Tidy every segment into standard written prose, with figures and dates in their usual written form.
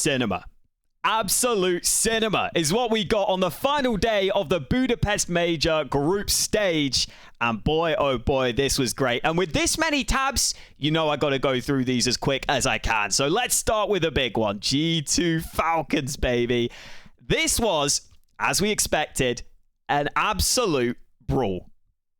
cinema. Absolute cinema is what we got on the final day of the Budapest Major group stage. And boy, oh boy, this was great. And with this many tabs, you know I got to go through these as quick as I can. So let's start with a big one. G2 Falcons, baby. This was, as we expected, an absolute brawl.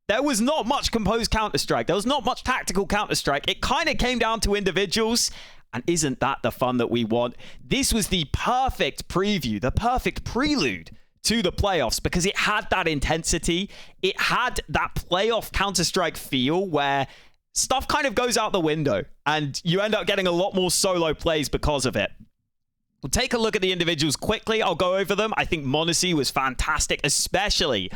There was not much composed Counter-Strike. There was not much tactical Counter-Strike. It kind of came down to individuals. And isn't that the fun that we want? This was the perfect preview, the perfect prelude to the playoffs because it had that intensity. It had that playoff Counter-Strike feel where stuff kind of goes out the window and you end up getting a lot more solo plays because of it. We'll take a look at the individuals quickly. I'll go over them. I think m0NESY was fantastic, especially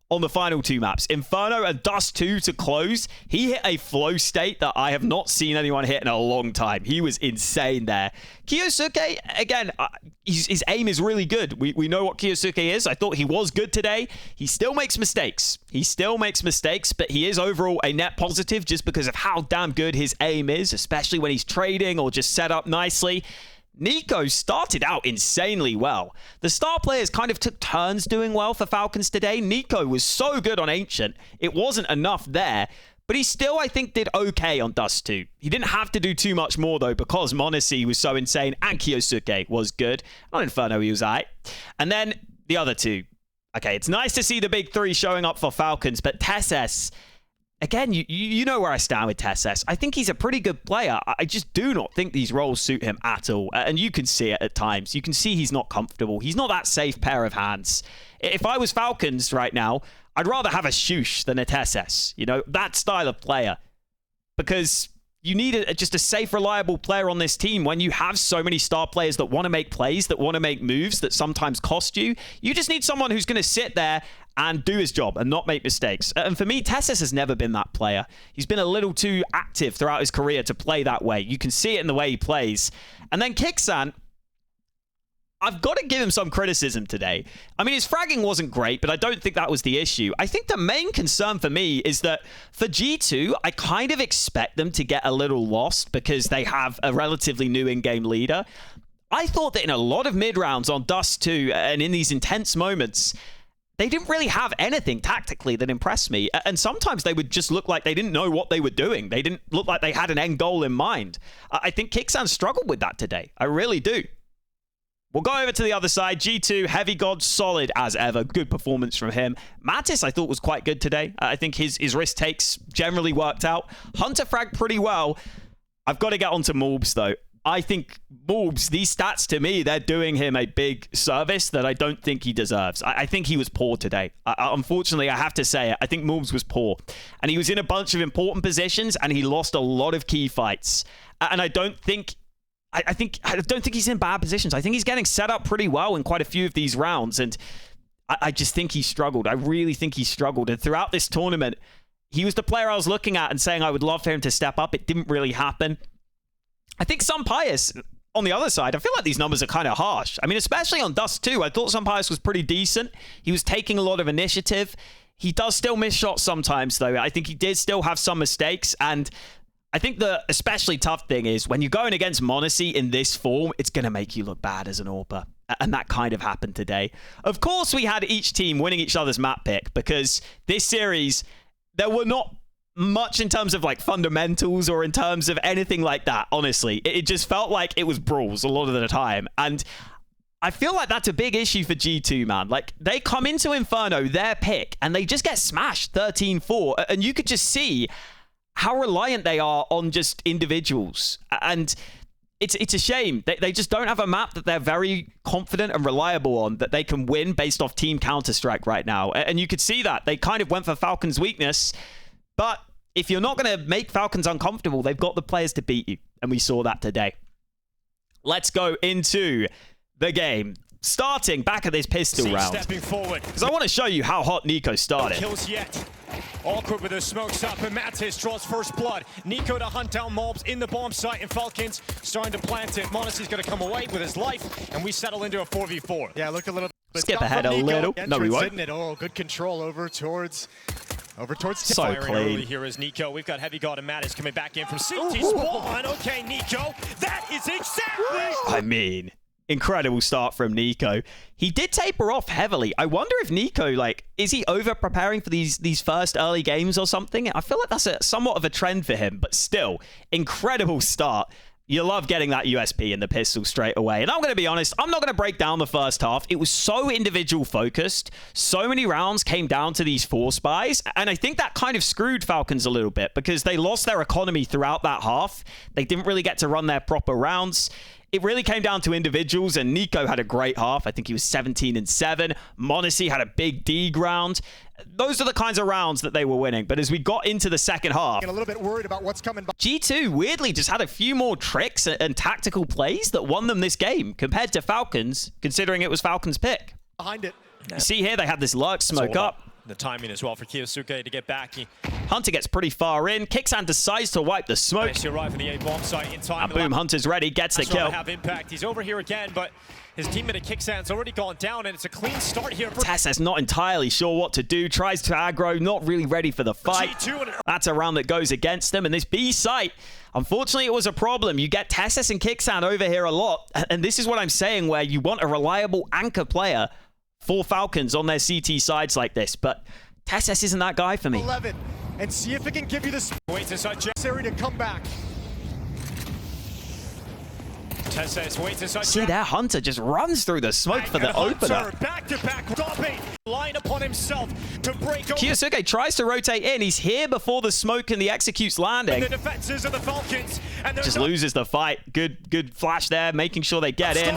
on the final two maps. Inferno and Dust 2 to close. He hit a flow state that I have not seen anyone hit in a long time. He was insane there. Kyosuke, again, his aim is really good. We know what Kyosuke is. I thought he was good today. He still makes mistakes. But he is overall a net positive just because of how damn good his aim is, especially when he's trading or just set up nicely. Nico started out insanely well. The star players kind of took turns doing well for Falcons today. Nico was so good on Ancient. It wasn't enough there, but he still, I think, did okay on Dust 2. He didn't have to do too much more, though, because m0NESY was so insane and Kyosuke was good. On Inferno, he was alright. And then the other two. Okay, it's nice to see the big three showing up for Falcons, but TeSeS, again, you know where I stand with TeSeS. I think he's a pretty good player. I just do not think these roles suit him at all. And you can see it at times. You can see he's not comfortable. He's not that safe pair of hands. If I was Falcons right now, I'd rather have a Shush than a TeSeS. You know, that style of player. Because you need just a safe, reliable player on this team when you have so many star players that want to make plays, that want to make moves that sometimes cost you. You just need someone who's going to sit there and do his job and not make mistakes. And for me, TeSeS has never been that player. He's been a little too active throughout his career to play that way. You can see it in the way he plays. And then Kixan, I've got to give him some criticism today. I mean, his fragging wasn't great, but I don't think that was the issue. I think the main concern for me is that for G2, I kind of expect them to get a little lost because they have a relatively new in-game leader. I thought that in a lot of mid-rounds on Dust 2 and in these intense moments, they didn't really have anything tactically that impressed me. And sometimes they would just look like they didn't know what they were doing. They didn't look like they had an end goal in mind. I think Kixan struggled with that today. I really do. We'll go over to the other side. G2, Heavy God, solid as ever. Good performance from him. Mattis, I thought, was quite good today. I think his risk takes generally worked out. Hunter fragged pretty well. I've got to get onto Morbs, though. I think Morbs, these stats to me, they're doing him a big service that I don't think he deserves. I think he was poor today. Unfortunately, I have to say it. I think Morbs was poor. And he was in a bunch of important positions and he lost a lot of key fights. And I don't think he's in bad positions. I think he's getting set up pretty well in quite a few of these rounds. And I just think he struggled. I really think he struggled. And throughout this tournament, he was the player I was looking at and saying I would love for him to step up. It didn't really happen. I think Sunpius, on the other side, I feel like these numbers are kind of harsh. I mean, especially on Dust 2, I thought Sunpius was pretty decent. He was taking a lot of initiative. He does still miss shots sometimes, though. I think he did still have some mistakes. And I think the especially tough thing is when you're going against m0NESY in this form, it's going to make you look bad as an AWPer. And that kind of happened today. Of course, we had each team winning each other's map pick because this series, there were not much in terms of like fundamentals or in terms of anything like that, honestly. It just felt like it was brawls a lot of the time. And I feel like that's a big issue for G2, man. Like, they come into Inferno, their pick, and they just get smashed 13-4. And you could just see how reliant they are on just individuals. And it's a shame. They just don't have a map that they're very confident and reliable on that they can win based off team Counter-Strike right now. And you could see that. They kind of went for Falcons' weakness. But if you're not going to make Falcons uncomfortable, they've got the players to beat you. And we saw that today. Let's go into the game. Starting back at this pistol round. Stepping forward. Because I want to show you how hot Nico started. No kills yet. Awkward with their smokes up, and Mattis draws first blood. Nico to hunt down Morbs in the bomb site, and Falcons starting to plant it. m0NESY's going to come away with his life, and we settle into a 4v4. Yeah, look a little bit. Skip ahead a little. No, we won't. Oh, good control over towards so clean. Here is Nico. We've got Heavy God and Mattis coming back in from CT spawn. Okay, Nico. That is exactly. I mean, Incredible start from Nico. He did taper off heavily. I wonder if Nico, like, is he over preparing for these first early games or something? I feel like that's somewhat of a trend for him, but still, incredible start. You love getting that USP in the pistol straight away. And I'm going to be honest, I'm not going to break down the first half. It was so individual focused. So many rounds came down to these 4 spies. And I think that kind of screwed Falcons a little bit because they lost their economy throughout that half. They didn't really get to run their proper rounds. It really came down to individuals, and Nico had a great half. I think he was 17-7. m0NESY had a big D round. Those are the kinds of rounds that they were winning. But as we got into the second half, a little bit worried about what's coming. G2 weirdly just had a few more tricks and tactical plays that won them this game compared to Falcons, considering it was Falcons' pick. Behind it. You see here, they had this lurk smoke up. The timing as well for Kiyosuke to get back. Hunter gets pretty far in. Kixan decides to wipe the smoke. Nice to arrive at the A bomb site in time. And boom, Hunter's ready, gets the kill. Have impact. He's over here again, but his teammate at Kixan's already gone down, and it's a clean start here for Tessa's not entirely sure what to do. Tries to aggro, not really ready for the fight. That's a round that goes against them. And this B site, unfortunately, it was a problem. You get Tessus and Kixan over here a lot. And this is what I'm saying, where you want a reliable anchor player for Falcons on their CT sides like this. But Tessus isn't that guy for me. 11, and see if it can give you the necessary to come back. Tessus waits inside. See there, Hunter just runs through the smoke for the opener. Back-to-back stopping. Line upon himself to break over. Kiyosuke tries to rotate in. He's here before the smoke and the execute's landing. The defenses of the Falcons. And just loses the fight. Good flash there, making sure they get in.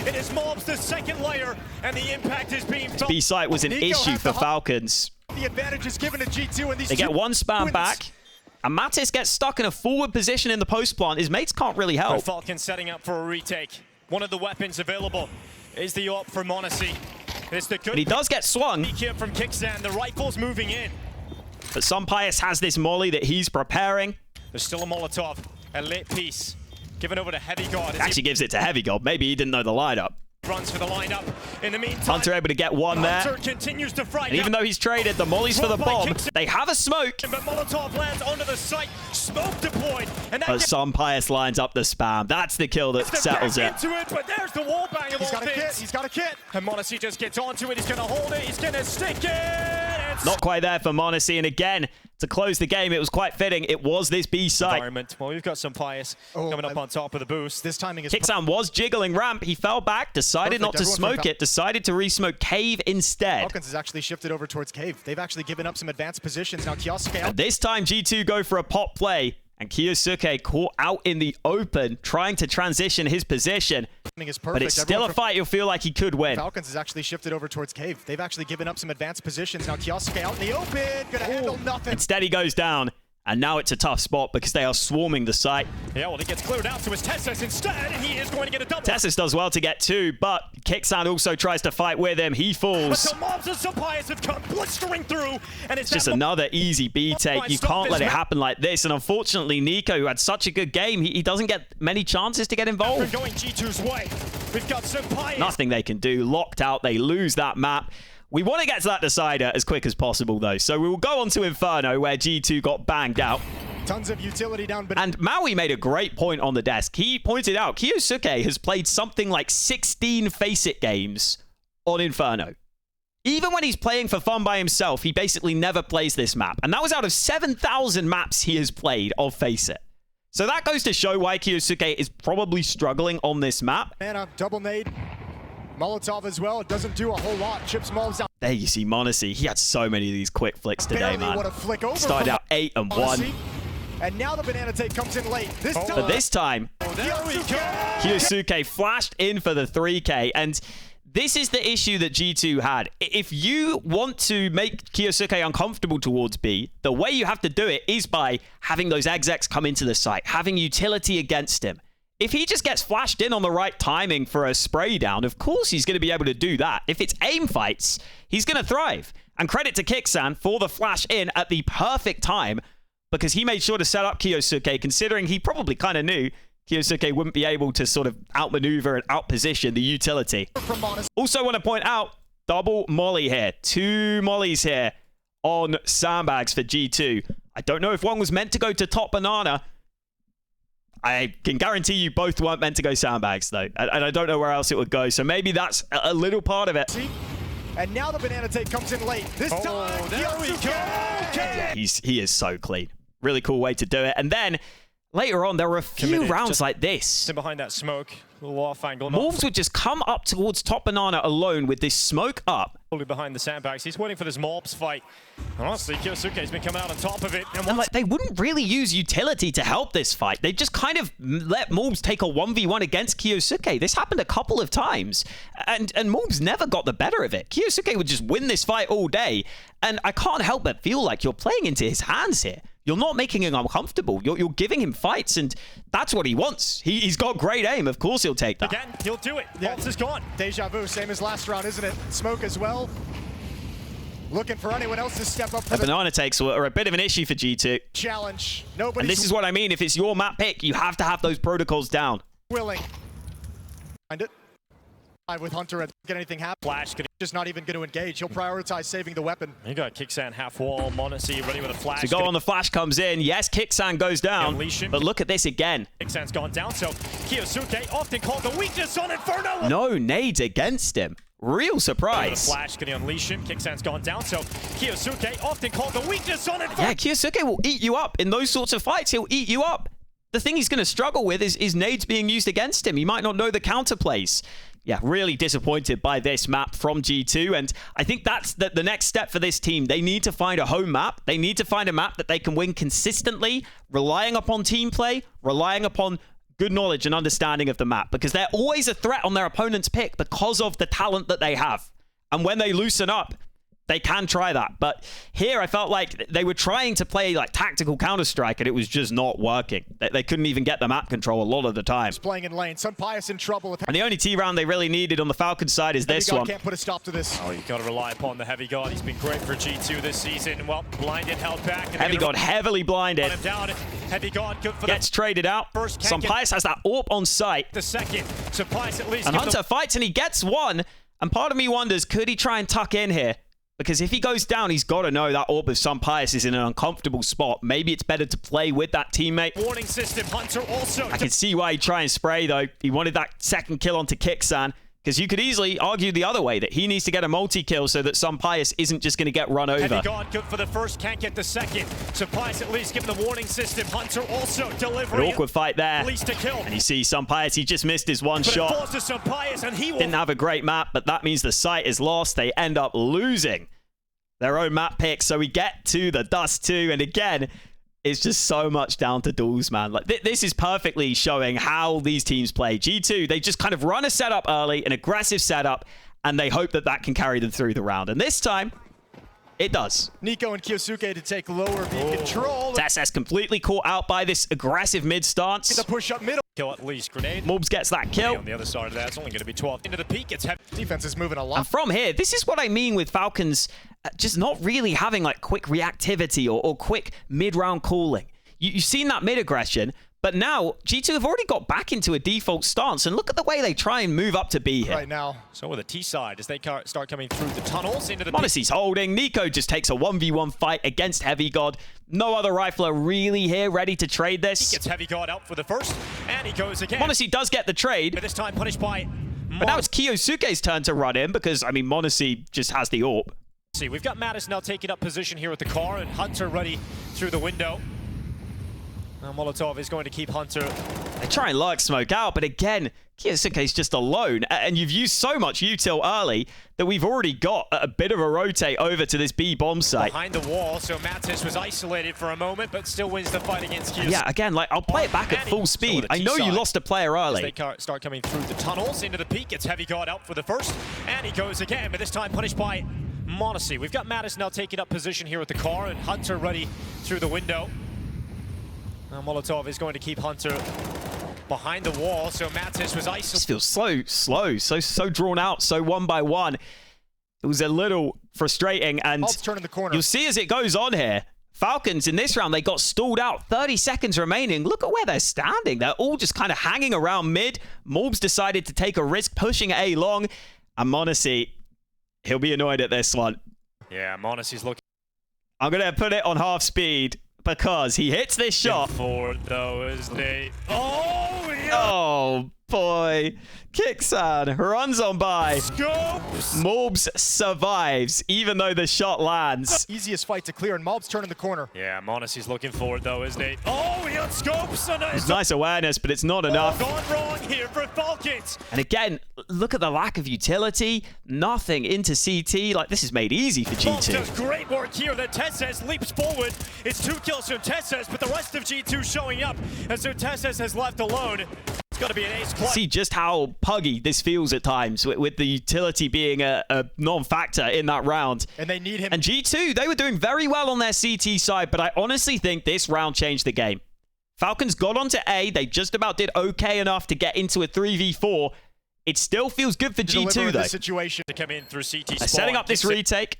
It is mobs the second layer, and the impact is being felt. B site was an issue for Falcons. The advantage is given to G2, and these they get one spam back. And Mattis gets stuck in a forward position in the post plant. His mates can't really help. The Falcons setting up for a retake. One of the weapons available is the AWP for m0NESY. It's the good. And he does get swung. Here from Kixan, the rifle's moving in. But Sunpius has this molly that he's preparing. There's still a Molotov, a lit piece, given over to Heavy God. Actually gives it to Heavy God. Maybe he didn't know the lineup. Runs for the lineup. In the meantime, Hunter able to get one Hunter there. Continues to frighten. And even though he's traded, the molly's for the bomb. They have a smoke. But Molotov lands onto the site. Smoke deployed. And that but Sunpius lines up the spam. That's the kill that settles it. Into it. But there's the wall bang of all things. He's got a kit. And m0NESY just gets onto it. He's going to hold it. He's going to stick it. Not quite there for m0NESY. And again, to close the game, it was quite fitting. It was this B site. Well, we've got Sunpius coming up on top of the boost. This timing is. Kixan was jiggling ramp. He fell back, decided not to smoke it, decided to re-smoke Cave instead. Falcons has actually shifted over towards Cave. They've actually given up some advanced positions. Now Kiyosuke. And this time G2 go for a pop play. And Kiyosuke caught out in the open, trying to transition his position. But it's still a fight you'll feel like he could win. Falcons has actually shifted over towards Cave. They've actually given up some advanced positions. Now Kiyosuke out in the open, gonna handle nothing. Instead he goes down. And now it's a tough spot because they are swarming the site. Yeah, well, he gets cleared out to his Tessus instead, and he is going to get a double. Tessus does well to get 2, but Kixan also tries to fight with him. He falls. But the mobs of Sunpius have come blistering through, and it's just another easy B take. You can't let it happen like this. And unfortunately, Nico, who had such a good game, he doesn't get many chances to get involved. We're going G2's way. We've got Sunpius. Nothing they can do. Locked out. They lose that map. We want to get to that decider as quick as possible, though. So we will go on to Inferno, where G2 got banged out. Tons of utility down. And Maui made a great point on the desk. He pointed out Kiyosuke has played something like 16 FaceIt games on Inferno. Even when he's playing for fun by himself, he basically never plays this map. And that was out of 7,000 maps he has played of FaceIt. So that goes to show why Kiyosuke is probably struggling on this map. And a double nade. Molotov as well. It doesn't do a whole lot. Chips mobs out. There you see m0NESY. He had so many of these quick flicks today, man. What a flick over. Started out 8 and 1. And now the banana take comes in late. But this time, Kiyosuke flashed in for the 3K. And this is the issue that G2 had. If you want to make Kiyosuke uncomfortable towards B, the way you have to do it is by having those execs come into the site, having utility against him. If he just gets flashed in on the right timing for a spray down, of course he's going to be able to do that. If it's aim fights, he's going to thrive. And credit to Kixan for the flash in at the perfect time, because he made sure to set up Kiyosuke, considering he probably kind of knew Kiyosuke wouldn't be able to sort of outmaneuver and outposition the utility. Also want to point out, double molly here. 2 mollies here on sandbags for G2. I don't know if one was meant to go to top banana. I can guarantee you both weren't meant to go sandbags, though. And I don't know where else it would go. So maybe that's a little part of it. See? And now the banana take comes in late. This time, there we go. Okay. He is so clean. Really cool way to do it. And then later on, there were a few rounds like this. In behind that smoke, a little off angle. Morphs would just come up towards top banana alone with this smoke up. Fully behind the sandbags. He's waiting for this Morphs fight. Honestly, Kyosuke's been coming out on top of it. And like, they wouldn't really use utility to help this fight. They just kind of let Morphs take a 1v1 against Kyosuke. This happened a couple of times. And Morphs never got the better of it. Kyosuke would just win this fight all day. And I can't help but feel like you're playing into his hands here. You're not making him uncomfortable. You're giving him fights, and that's what he wants. He's got great aim. Of course he'll take that. Again, he'll do it. Yeah. Morphs is gone. Deja vu, same as last round, isn't it? Smoke as well. Looking for anyone else to step up for The the banana takes are a bit of an issue for G2. challenge. And Nobody's this is what I mean. If it's your map pick, you have to have those protocols down. willing. Find it. With Hunter and get anything happen. Flash. Just not even going to engage. He'll prioritize saving the weapon. You got Kicksan half wall. Monacy ready with a flash. So go on, the flash comes in. Yes, Kicksan goes down. Unleash him. But look at this again. Kicksan's gone down, so Kyosuke often called the weakness on Inferno. No nades against him. Real surprise. Flash, can he unleash him? Kicksan's gone down, so Kyosuke often called the weakness on Inferno. Yeah, Kyosuke will eat you up. In those sorts of fights, he'll eat you up. The thing he's going to struggle with is nades being used against him. He might not know the counterplays. Yeah, really disappointed by this map from G2, and I think that's the next step for this team. They need to find a home map. They need to find a map that they can win consistently, relying upon team play, relying upon good knowledge and understanding of the map, because they're always a threat on their opponent's pick because of the talent that they have. And when they loosen up, they can try that. But here, I felt like they were trying to play like tactical Counter-Strike, and it was just not working. They couldn't even get the map control a lot of the time. He's playing in lane. Sun Pius in trouble. And the only T-round they really needed on the Falcons side is this one. Can't put a stop to this. Oh, you got to rely upon the Heavy God. He's been great for G2 this season. Well, blinded, held back. Heavy God heavily blinded. Him down. Heavy God good for Gets traded out. Sunpius has that AWP on site. The second. Sunpius at least. And Hunter fights and he gets one. And part of me wonders, could he try and tuck in here? Because if he goes down, he's got to know that AWP of Sunpius is in an uncomfortable spot. Maybe it's better to play with that teammate. Warning system. Hunter also. I can see why he'd try and spray, though. He wanted that second kill onto Kicksan. Because you could easily argue the other way, that he needs to get a multi-kill so that Sunpius isn't just going to get run over. Heavy God good for the first, can't get the second. Sunpius at least given the warning system. Hunter also delivering. An awkward fight there. At least a kill. And you see Sunpius, he just missed his one shot. It falls to Sunpius and he will... Didn't have a great map, but that means the site is lost. They end up losing their own map pick, so we get to the Dust 2, and again, it's just so much down to duels, man. Like this is perfectly showing how these teams play. G2, they just kind of run a setup early, an aggressive setup, and they hope that that can carry them through the round. And this time, it does. Nico and Kyosuke to take lower B control. TSS completely caught out by this aggressive mid stance. The push up middle. Kill at least. Grenade. Morbs gets that kill. On the other side of that, it's only going to be 12. Into the peak, it's heavy. Defense is moving a lot. And from here, this is what I mean with Falcons just not really having like quick reactivity or quick mid-round calling. You've seen that mid-aggression, but now G2 have already got back into a default stance, and look at the way they try and move up to B here. Right now. So with the T side, as they start coming through the tunnels into the... Monacy's holding. Nico just takes a 1v1 fight against Heavy God. No other rifler really here ready to trade this. He gets Heavy God out for the first, and he goes again. Monacy does get the trade. But this time punished by... But now it's Kyosuke's turn to run in, because, I mean, Monacy just has the AWP. See, we've got Mattis now taking up position here with the car, and Hunter ready through the window. Now Molotov is going to keep Hunter. They try and lurk smoke out, but again, Kyosuke's just alone. And you've used so much util early that we've already got a bit of a rotate over to this B bomb site. Behind the wall, so Mattis was isolated for a moment, but still wins the fight against Kyosuke. Yeah, again, like, I'll play it back at full speed. So I know you lost a player early. As they start coming through the tunnels into the peak, it's Heavy God out for the first, and he goes again, but this time punished by Monacy. We've got Mattis now taking up position here with the car, and Hunter ready through the window. Now Molotov is going to keep Hunter behind the wall, so Mattis was isolated. This feels slow, so drawn out, so one by one. It was a little frustrating, and turn in the corner. You'll see as it goes on here, Falcons in this round, they got stalled out, 30 seconds remaining. Look at where they're standing. They're all just kind of hanging around mid. Morbs decided to take a risk, pushing A long, and Monacy, he'll be annoyed at this one. Yeah, Monacy's looking. I'm going to put it on half speed. because he hits this shot. Forward though as they. Oh, yeah. Oh, boy. Kixan runs on by. Scopes. Morbs survives, even though the shot lands. Easiest fight to clear, and Mob's turning the corner. Yeah, Monacy's looking forward though, isn't he? Oh, he on Scopes. It's nice awareness, but it's not enough. Gone wrong here for Falcons. And again, look at the lack of utility. Nothing into CT. Like, this is made easy for Mobbs G2. does great work here. Then Tesses leaps forward. It's 2 kills from Tesses, but the rest of G2 showing up. And so Tesses has left alone. It's got to be an ace play. See just how puggy this feels at times, with the utility being a non-factor in that round. And they need him. And G2, they were doing very well on their CT side, but I honestly think this round changed the game. Falcons got onto A. They just about did okay enough to get into a 3v4. It still feels good for G2, though. Situation to come in through CT They're setting up this retake.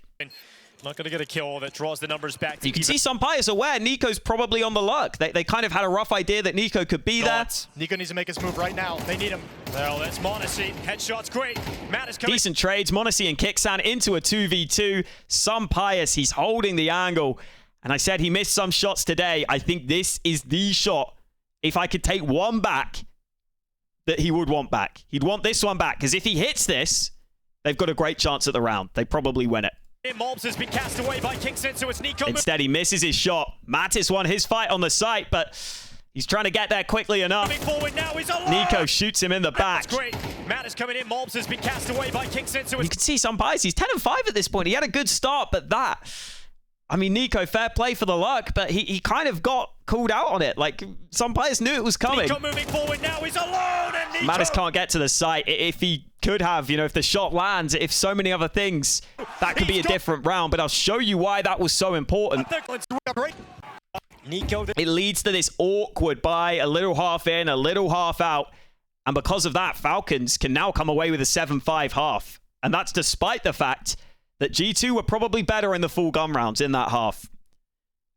Not going to get a kill that draws the numbers back. You can see Sampaya is aware Nico's probably on the luck. They kind of had a rough idea that Nico could be there. Nico needs to make his move right now. They need him. Well, that's Monacy. Headshot's great. Matt is coming. Decent trades. Monacy and Kixan into a 2v2. Sampaya, he's holding the angle. And I said he missed some shots today. I think this is the shot, if I could take one back, that he would want back. He'd want this one back, because if he hits this, they've got a great chance at the round. They probably win it. Mobs has been cast away by Kixan, so it's Nico. Instead, he misses his shot. Mattis won his fight on the site, but he's trying to get there quickly enough. Forward now, he's Nico shoots him in the back. That's great. Matt is coming in. Mobs has been cast away by Kixan, so you can see some bias. He's 10-5 at this point. He had a good start, but that... I mean, Nico, fair play for the luck, but he kind of got called out on it. Like, some players knew it was coming. Nico moving forward now. He's alone, and Nico... Mattis can't get to the site. If he could have, you know, if the shot lands, if so many other things, that could be a different round. But I'll show you why that was so important. Nico... It leads to this awkward buy, a little half in, a little half out. And because of that, Falcons can now come away with a 7-5 half. And that's despite the fact that G2 were probably better in the full gun rounds in that half.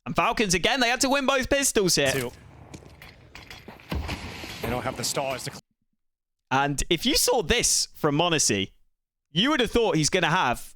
And Falcons, again, they had to win both pistols here. They don't have the stars to... And if you saw this from Monacy, you would have thought he's going to have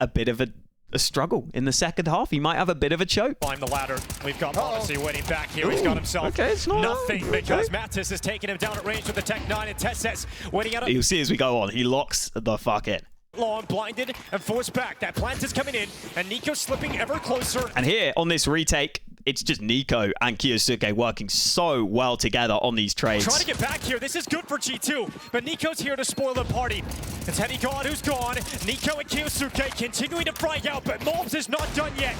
a bit of a struggle in the second half. He might have a bit of a choke. Climb the ladder. We've got Monacy waiting back here. He's got himself nothing because Mattis has taken him down at range with the Tech 9 and Tesses waiting out. You'll see as we go on, he locks the fuck in. Long, blinded, and forced back. That plant is coming in, and Nico slipping ever closer. And here, on this retake, it's just Nico and Kiyosuke working so well together on these trades. Trying to get back here. This is good for G2, but Nico's here to spoil the party. It's Henny God who's gone. Nico and Kiyosuke continuing to frag out, but Mobs is not done yet.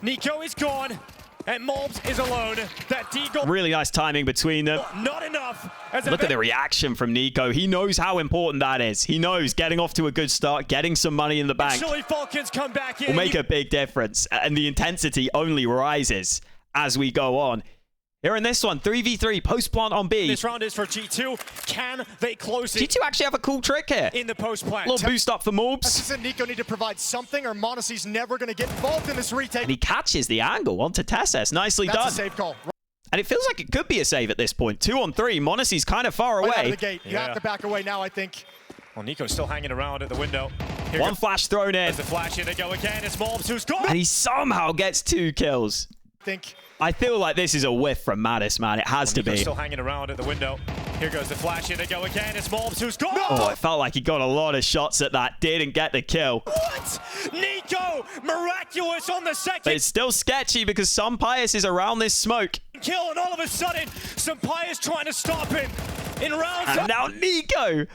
Nico is gone, and Mobs is alone. That Deagle... Really nice timing between them. Not enough. Look at the reaction from Nico. He knows how important that is. He knows getting off to a good start, getting some money in the bank Actually, Falcons come back in. will make a big difference. And the intensity only rises as we go on. Here in this one, 3v3, post-plant on B. This round is for G2. Can they close it? G2 actually have a cool trick here. In the post-plant. Little boost up for Morbs. Said Nico need to provide something, or Monacy's never going to get involved in this retake. And he catches the angle onto Tesses. Nicely done. That's a save call. And it feels like it could be a save at this point. 2 on 3. Monacy's kind of far away. Right out of the gate. You have to back away now, I think. Well, Nico's still hanging around at the window. Here One flash thrown in. There's the flash in. They go again. It's Mobs who's gone. And he somehow gets 2 kills. I feel like this is a whiff from Mattis, man. It has to be. Still hanging around at the window. Here goes the flash in. They go again. It's Mobs who's gone. Oh, it felt like he got a lot of shots at that. Didn't get the kill. What? Nico, miraculous on the second. But it's still sketchy because Sampayas is around this smoke. Kill, and all of a sudden, Sampaya's trying to stop him in round. And now Nico.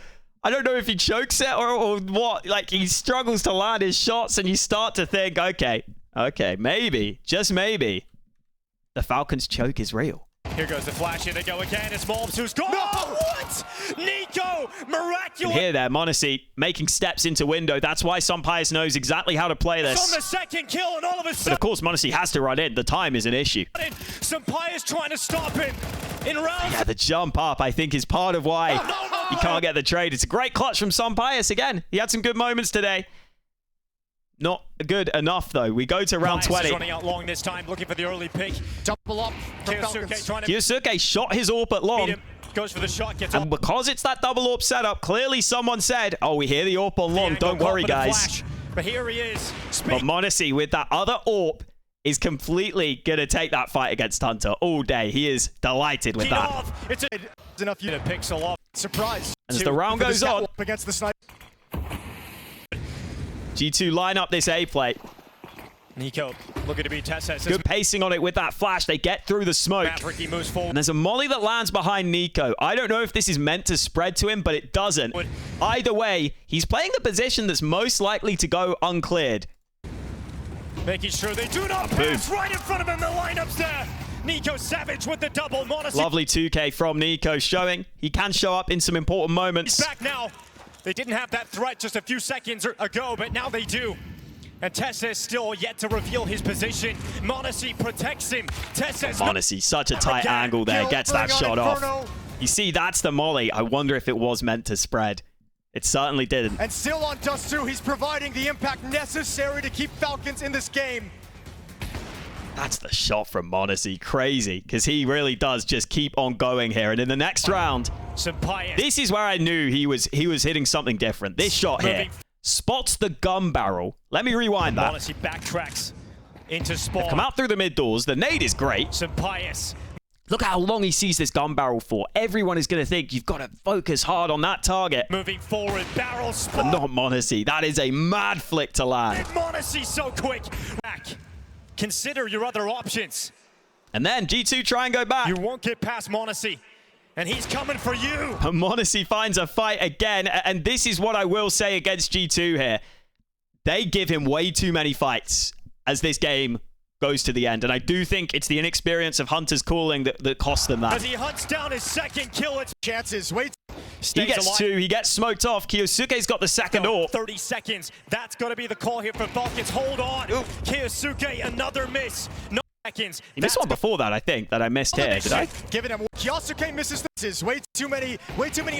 I don't know if he chokes it or what. Like, he struggles to land his shots, and you start to think, okay, maybe, just maybe, the Falcons' choke is real. Here goes the flash in. They go again. It's Mobs who's gone. No! What? Nico, miraculous. Here, there, Monacy making steps into window. That's why Sampayas knows exactly how to play this. On the second kill, and all of a sudden... But of course, Monacy has to run in. The time is an issue. Sampaya's trying to stop him in round... Yeah, the jump up, I think, is part of why he can't get the trade. It's a great clutch from Sampayas again. He had some good moments today. Not good enough, though. We go to round 20. Running out long this time, looking for the early pick. Double up from Falcons. Kiyosuke shot his AWP at long. Goes for the shot, gets and because it's that double AWP setup, clearly someone said, oh, we hear the AWP on long. Don't worry, guys. But here he is. But Monacy with that other AWP is completely going to take that fight against Hunter all day. He is delighted with that. It's enough you to pixel off. Surprise. And as the round goes on, against the sniper. G2 line up this A play. Nico looking to beat Tessa. Good pacing on it with that flash. They get through the smoke. Maverick moves forward. And there's a molly that lands behind Nico. I don't know if this is meant to spread to him, but it doesn't. Either way, he's playing the position that's most likely to go uncleared. Making sure they do not pass right in front of him. The lineup's there. Nico Savage with the double. Monacy. Lovely 2K from Nico, showing he can show up in some important moments. He's back now. They didn't have that threat just a few seconds ago, but now they do. And Tessa is still yet to reveal his position. Monacy protects him. Tessa's Monacy, such a tight angle there, gets that shot off. You see, that's the molly. I wonder if it was meant to spread. It certainly didn't. And still on Dust 2, he's providing the impact necessary to keep Falcons in this game. That's the shot from Monacy. Crazy, because he really does just keep on going here. And in the next round, this is where I knew he was hitting something different. This shot here spots the gun barrel. Let me rewind that. Monacy backtracks into spawn. Come out through the mid doors. The nade is great. Pius. Look how long he sees this gun barrel for. Everyone is going to think you've got to focus hard on that target. Moving forward, barrel spot. But not Monacy. That is a mad flick to land. Monacy so quick. Back. Consider your other options. And then G2 try and go back. You won't get past Monacy. And he's coming for you. And Monacy finds a fight again. And this is what I will say against G2 here. They give him way too many fights as this game goes to the end. And I do think it's the inexperience of Hunter's calling that cost them that. As he hunts down his second kill, it's chances. Wait. He gets two. He gets smoked off. Kiyosuke's got the second AWP. 30 seconds. That's going to be the call here for Falcons. Hold on. Ooh. Kiyosuke, another miss. No seconds. He missed one before that, I think, that I missed here. Did I? Giving him. Kiyosuke misses this. Way too many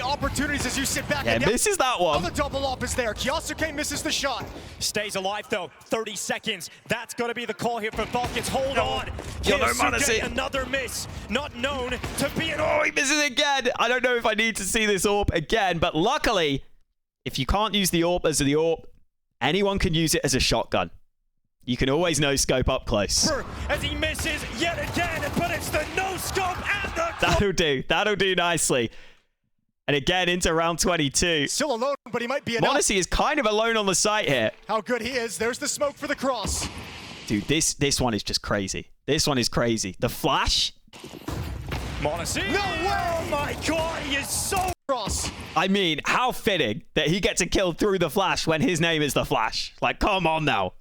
opportunities as you sit back. Yeah, misses that one. The double up is there. Kiyosuke misses the shot. Stays alive though. 30 seconds. That's going to be the call here for Falcons. Hold on. Kiyosuke, another miss. Not known to be an. Oh, he misses again. I don't know if I need to see this AWP again, but luckily, if you can't use the AWP as the AWP, anyone can use it as a shotgun. You can always no-scope up close. As he misses yet again, but it's the no-scope and the... That'll do. That'll do nicely. And again, into round 22. Still alone, but he might be enough. Monacy is kind of alone on the site here. How good he is. There's the smoke for the cross. Dude, this one is just crazy. This one is crazy. The flash. Monacy. No way! Oh my God, he is so... Cross. I mean, how fitting that he gets a kill through the flash when his name is the Flash. Like, come on now.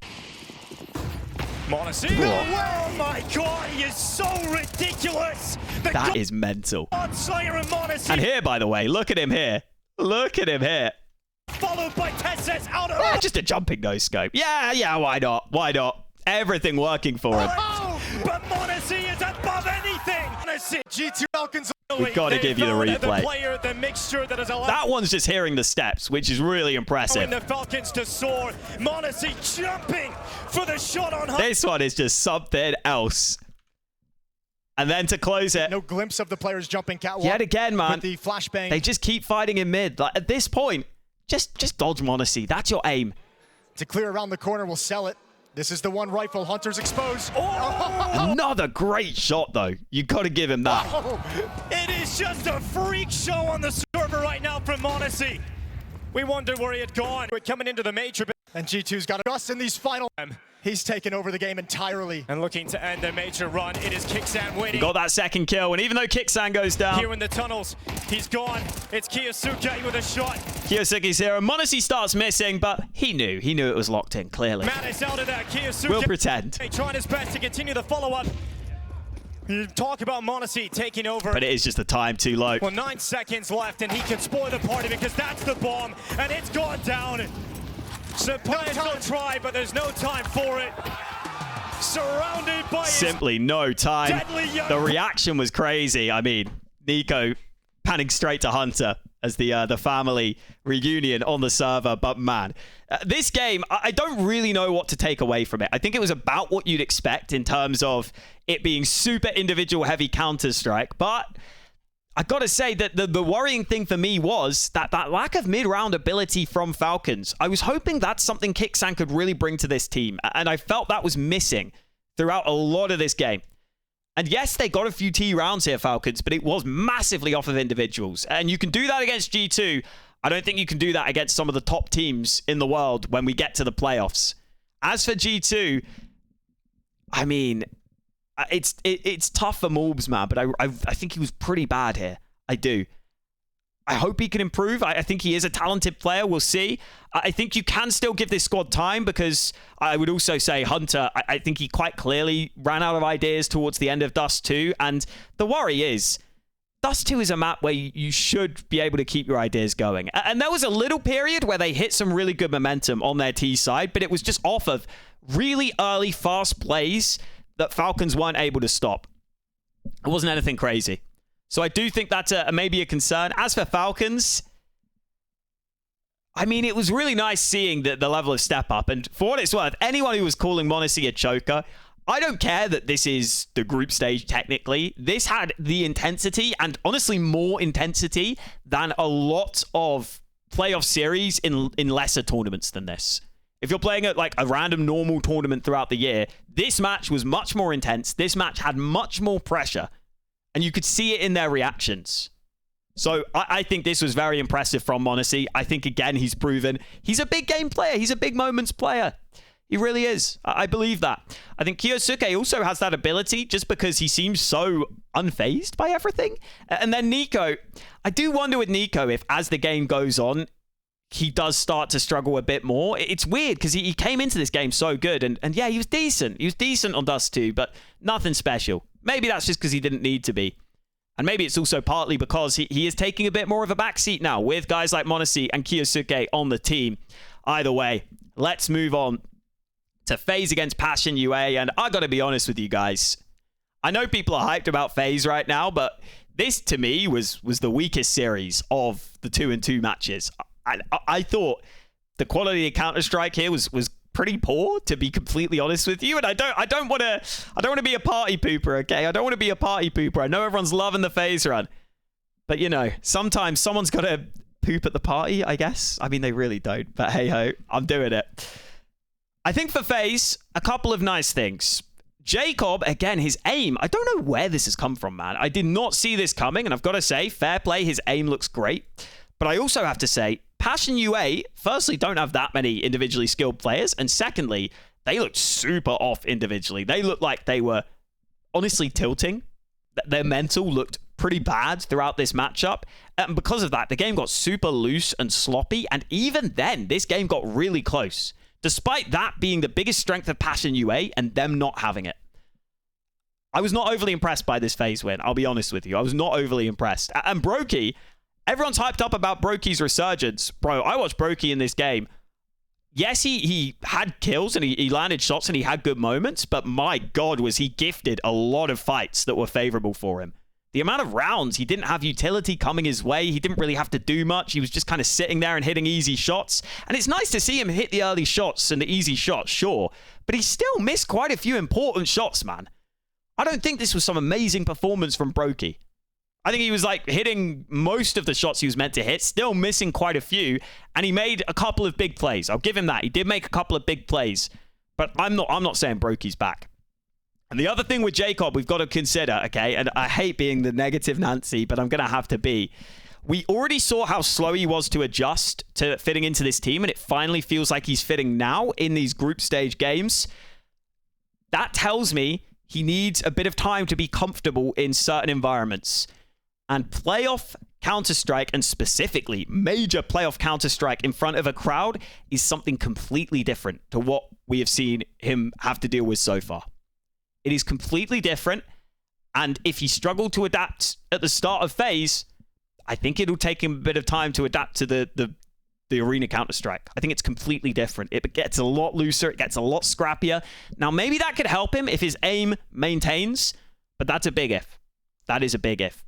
Monacy. No way! Oh my God, he is so ridiculous. That is mental. Slayer and Monacy. And here, by the way, look at him here. Look at him here. Followed by Tessa's out of... Yeah, just a jumping no scope. Yeah, why not? Why not? Everything working for him. Oh, but Monacy is above anything. Monacy. G2 Falcons. We've got to give you the replay. The mixture that is allowed. That one's just hearing the steps, which is really impressive. The Falcons to soar. Monacy jumping for the shot on her. This one is just something else. And then to close it. No glimpse of the players jumping catwalk. Yet again, man. With the flashbang. They just keep fighting in mid. Like, at this point, just dodge Monacy. That's your aim. To clear around the corner, we'll sell it. This is the one rifle. Hunter's exposed. Oh! Another great shot, though. You got to give him that. Oh. It is just a freak show on the server right now from Monacy. We wondered where he had gone. We're coming into the major. And G2's got us in these final. He's taken over the game entirely. And looking to end the major run, it is Kixan waiting. He got that second kill, and even though Kixan goes down... Here in the tunnels, he's gone. It's Kiyosuke with a shot. Kiyosuke's here, and Monacy starts missing, but he knew it was locked in, clearly. Matt is out of that. Kiyosuke... We'll pretend. Trying his best to continue the follow-up. You talk about Monacy taking over. But it is just the time too low. Well, 9 seconds left, and he can spoil the party because that's the bomb, and it's gone down. Surprise, don't try, but there's no time for it. Surrounded by simply no time. The reaction was crazy. I mean, Nico panning straight to Hunter as the family reunion on the server. But man, this game, I don't really know what to take away from it. I think it was about what you'd expect in terms of it being super individual heavy Counter-Strike, but I gotta say that the worrying thing for me was that lack of mid-round ability from Falcons. I was hoping that's something Kixan could really bring to this team, and I felt that was missing throughout a lot of this game. And yes, they got a few T rounds here, Falcons, but it was massively off of individuals. And you can do that against G2. I don't think you can do that against some of the top teams in the world when we get to the playoffs. As for G2, I mean, it's tough for Morbs, man, but I think he was pretty bad here. I do. I hope he can improve. I think he is a talented player. We'll see. I think you can still give this squad time because I would also say Hunter, I think he quite clearly ran out of ideas towards the end of Dust 2. And the worry is, Dust 2 is a map where you should be able to keep your ideas going. And there was a little period where they hit some really good momentum on their T side, but it was just off of really early, fast plays that Falcons weren't able to stop. It wasn't anything crazy. So I do think that's maybe a concern. As for Falcons, I mean, it was really nice seeing the level of step up. And for what it's worth, anyone who was calling m0NESY a choker, I don't care that this is the group stage technically. This had the intensity and honestly more intensity than a lot of playoff series in lesser tournaments than this. If you're playing at like a random normal tournament throughout the year, this match was much more intense. This match had much more pressure. And you could see it in their reactions. So I think this was very impressive from m0NESY. I think, again, he's proven he's a big game player. He's a big moments player. He really is. I believe that. I think Kyosuke also has that ability just because he seems so unfazed by everything. And then Nico, I do wonder with Nico if as the game goes on, he does start to struggle a bit more. It's weird because he came into this game so good. And yeah, he was decent. He was decent on Dust 2, but nothing special. Maybe that's just because he didn't need to be. And maybe it's also partly because he is taking a bit more of a backseat now with guys like m0NESY and Kyosuke on the team. Either way, let's move on to FaZe against Passion UA. And I got to be honest with you guys. I know people are hyped about FaZe right now, but this to me was the weakest series of the 2-2 matches. I thought the quality of Counter-Strike here was pretty poor, to be completely honest with you. And I don't want to be a party pooper, okay? I don't want to be a party pooper. I know everyone's loving the FaZe run. But, you know, sometimes someone's got to poop at the party, I guess. I mean, they really don't. But hey-ho, I'm doing it. I think for FaZe, a couple of nice things. Jacob, again, his aim. I don't know where this has come from, man. I did not see this coming. And I've got to say, fair play, his aim looks great. But I also have to say, Passion UA, firstly, don't have that many individually skilled players. And secondly, they looked super off individually. They looked like they were honestly tilting. Their mental looked pretty bad throughout this matchup. And because of that, the game got super loose and sloppy. And even then, this game got really close. Despite that being the biggest strength of Passion UA and them not having it. I was not overly impressed by this FaZe win. I'll be honest with you. I was not overly impressed. And Brokey, everyone's hyped up about Brokey's resurgence. Bro, I watched Brokey in this game. Yes, he had kills and he landed shots and he had good moments, but my God, was he gifted a lot of fights that were favorable for him. The amount of rounds, he didn't have utility coming his way. He didn't really have to do much. He was just kind of sitting there and hitting easy shots. And it's nice to see him hit the early shots and the easy shots, sure. But he still missed quite a few important shots, man. I don't think this was some amazing performance from Brokey. I think he was like hitting most of the shots he was meant to hit, still missing quite a few, and he made a couple of big plays. I'll give him that. He did make a couple of big plays, but I'm not saying Brokey's back. And the other thing with Jacob we've got to consider, okay, and I hate being the negative Nancy, but I'm going to have to be. We already saw how slow he was to adjust to fitting into this team, and it finally feels like he's fitting now in these group stage games. That tells me he needs a bit of time to be comfortable in certain environments. And playoff Counter-Strike, and specifically major playoff Counter-Strike in front of a crowd, is something completely different to what we have seen him have to deal with so far. It is completely different, and if he struggled to adapt at the start of FaZe, I think it'll take him a bit of time to adapt to the arena Counter-Strike. I think it's completely different. It gets a lot looser, it gets a lot scrappier. Now, maybe that could help him if his aim maintains, but that's a big if. That is a big if.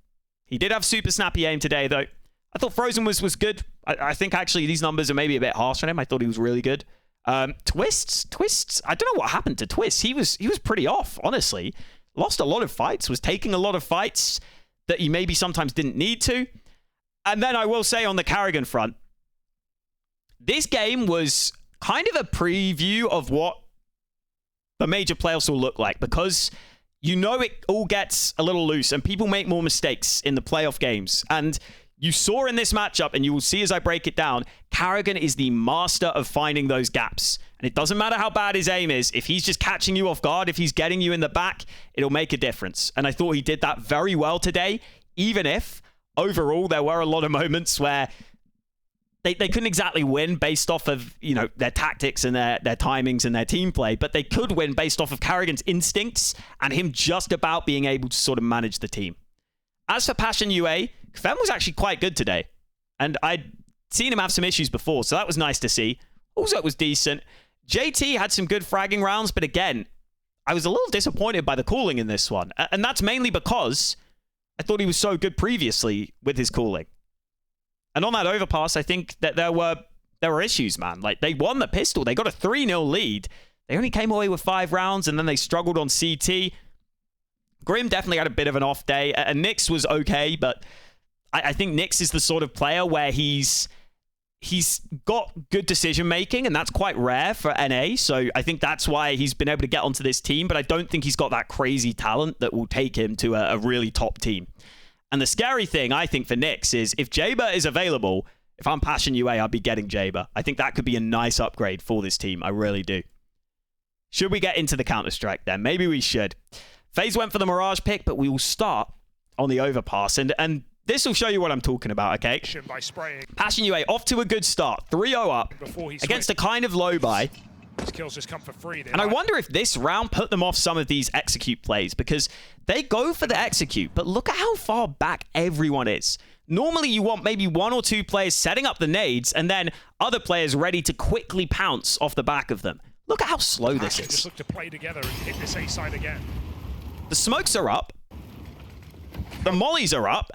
He did have super snappy aim today, though. I thought Frozen was good. I think, actually, these numbers are maybe a bit harsh on him. I thought he was really good. Twists. I don't know what happened to Twists. He was pretty off, honestly. Lost a lot of fights. Was taking a lot of fights that he maybe sometimes didn't need to. And then I will say on the Carrigan front, this game was kind of a preview of what the major playoffs will look like, because you know it all gets a little loose and people make more mistakes in the playoff games. And you saw in this matchup, and you will see as I break it down, karrigan is the master of finding those gaps. And it doesn't matter how bad his aim is. If he's just catching you off guard, if he's getting you in the back, it'll make a difference. And I thought he did that very well today, even if overall there were a lot of moments where they couldn't exactly win based off of, you know, their tactics and their timings and their team play, but they could win based off of karrigan's instincts and him just about being able to sort of manage the team. As for Passion UA, Kven was actually quite good today, and I'd seen him have some issues before, so that was nice to see. Also, it was decent. JT had some good fragging rounds, but again, I was a little disappointed by the calling in this one, and that's mainly because I thought he was so good previously with his calling. And on that overpass, I think that there were issues, man. Like, they won the pistol. They got a 3-0 lead. They only came away with 5 rounds, and then they struggled on CT. Grim definitely had a bit of an off day, and Nyx was okay, but I think Nyx is the sort of player where he's got good decision-making, and that's quite rare for NA, so I think that's why he's been able to get onto this team, but I don't think he's got that crazy talent that will take him to a really top team. And the scary thing, I think, for Nyx is if Jaber is available, if I'm Passion UA, I'll be getting Jaber. I think that could be a nice upgrade for this team. I really do. Should we get into the Counter-Strike then? Maybe we should. FaZe went for the Mirage pick, but we will start on the overpass. And this will show you what I'm talking about, okay? Passion UA off to a good start. 3-0 up against a kind of low buy. His kills just come for free. And I wonder if this round put them off some of these execute plays, because they go for the execute, but look at how far back everyone is. Normally you want maybe 1 or 2 players setting up the nades and then other players ready to quickly pounce off the back of them. Look at how slow this is. Just look to play together and hit this A side again. The smokes are up. The mollies are up.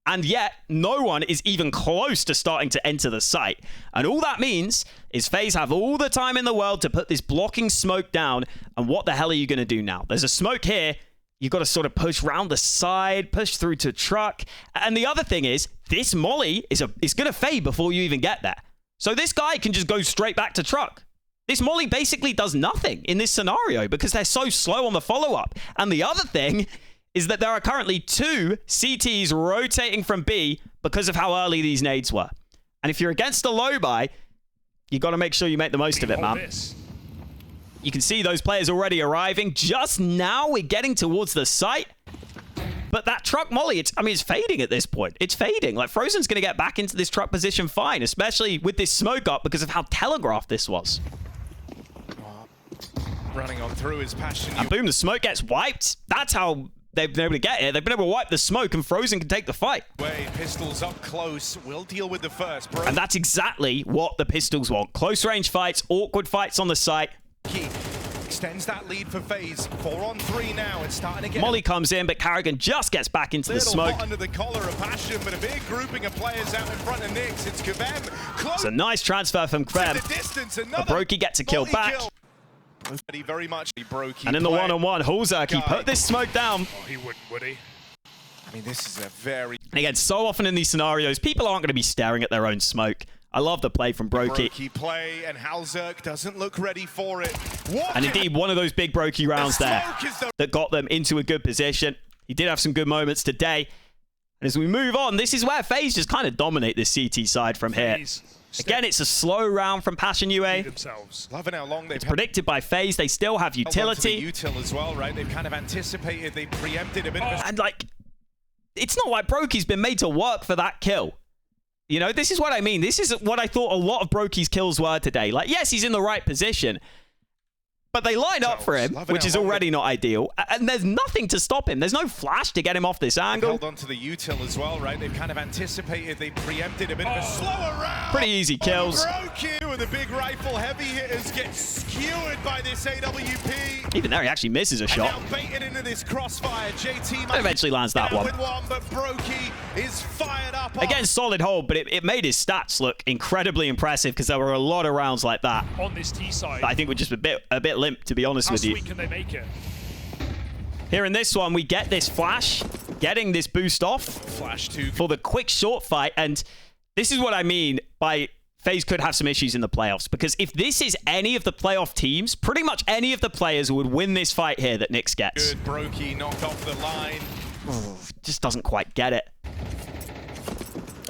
And yet, no one is even close to starting to enter the site. And all that means is FaZe have all the time in the world to put this blocking smoke down. And what the hell are you going to do now? There's a smoke here. You've got to sort of push round the side, push through to truck. And the other thing is, this molly is going to fade before you even get there. So this guy can just go straight back to truck. This molly basically does nothing in this scenario because they're so slow on the follow-up. And the other thing is that there are currently 2 CTs rotating from B because of how early these nades were. And if you're against a low buy, you got to make sure you make the most of it, man. You can see those players already arriving. Just now, we're getting towards the site. But that truck molly, it's fading at this point. It's fading. Like, Frozen's going to get back into this truck position fine, especially with this smoke up because of how telegraphed this was. Running on through his Passion. And boom, the smoke gets wiped. That's how they've been able to get here. They've been able to wipe the smoke, and Frozen can take the fight. Pistols up close. We'll deal with the first, bro. And that's exactly what the Pistols want. Close range fights, awkward fights on the site. Key extends that lead for FaZe. 4 on 3 now. It's starting to get. Molly comes in, but karrigan just gets back into the smoke. Hot under the collar of Passion, but a big grouping of players out in front of Nyx. It's Kven. Close. It's a nice transfer from Kven. But Brokey gets a kill back. Very much Brokey. And in the one-on-one, Hulzerky put this smoke down. Oh, he wouldn't, would he? I mean, this is a very... And again, so often in these scenarios, people aren't going to be staring at their own smoke. I love the play from Brokey. Brokey play, and Hulzerky doesn't look ready for it. And indeed, one of those big Brokey rounds there that got them into a good position. He did have some good moments today. And as we move on, this is where FaZe just kind of dominate this CT side from here. Again, it's a slow round from Passion UA. Loving how long it's predicted by FaZe. They still have utility. Util as well, right? They've kind of anticipated, they preempted a bit. And like, it's not like Brokey's been made to work for that kill. You know, this is what I mean. This is what I thought a lot of Brokey's kills were today. Like, yes, he's in the right position, but they line up for him, which is already not ideal. And there's nothing to stop him. There's no flash to get him off this angle. Held onto the util as well, right? They've kind of anticipated, they preempted a bit of a slower round. Pretty easy kills. Brokey with the big rifle, heavy hitters get skewered by this AWP. Even there, he actually misses a shot. Now baited into this crossfire. JT eventually lands that one. But Brokey is fired up. Again, solid hold, but it made his stats look incredibly impressive because there were a lot of rounds like that. On this T side. I think we're just a bit limp, to be honest with you. How sweet can they make it? Here in this one, we get this flash, getting this boost off flash 2 for the quick short fight. And this is what I mean by FaZe could have some issues in the playoffs, because if this is any of the playoff teams, pretty much any of the players would win this fight here that Nyx gets. Good, Brokey knocked off the line. Just doesn't quite get it.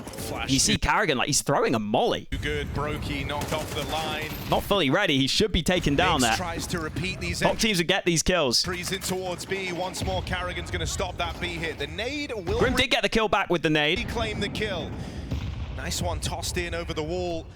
Flash. You see Karrigan, like, he's throwing a molly. Good, Brokey knocked off the line. Not fully ready. He should be taken down Nyx there. tries to repeat these Top teams would get these kills. entries in towards B. Once more, Karrigan's going to stop that B hit. The nade will Grim did get the kill back with the nade. reclaim the kill. Nice one tossed in over the wall.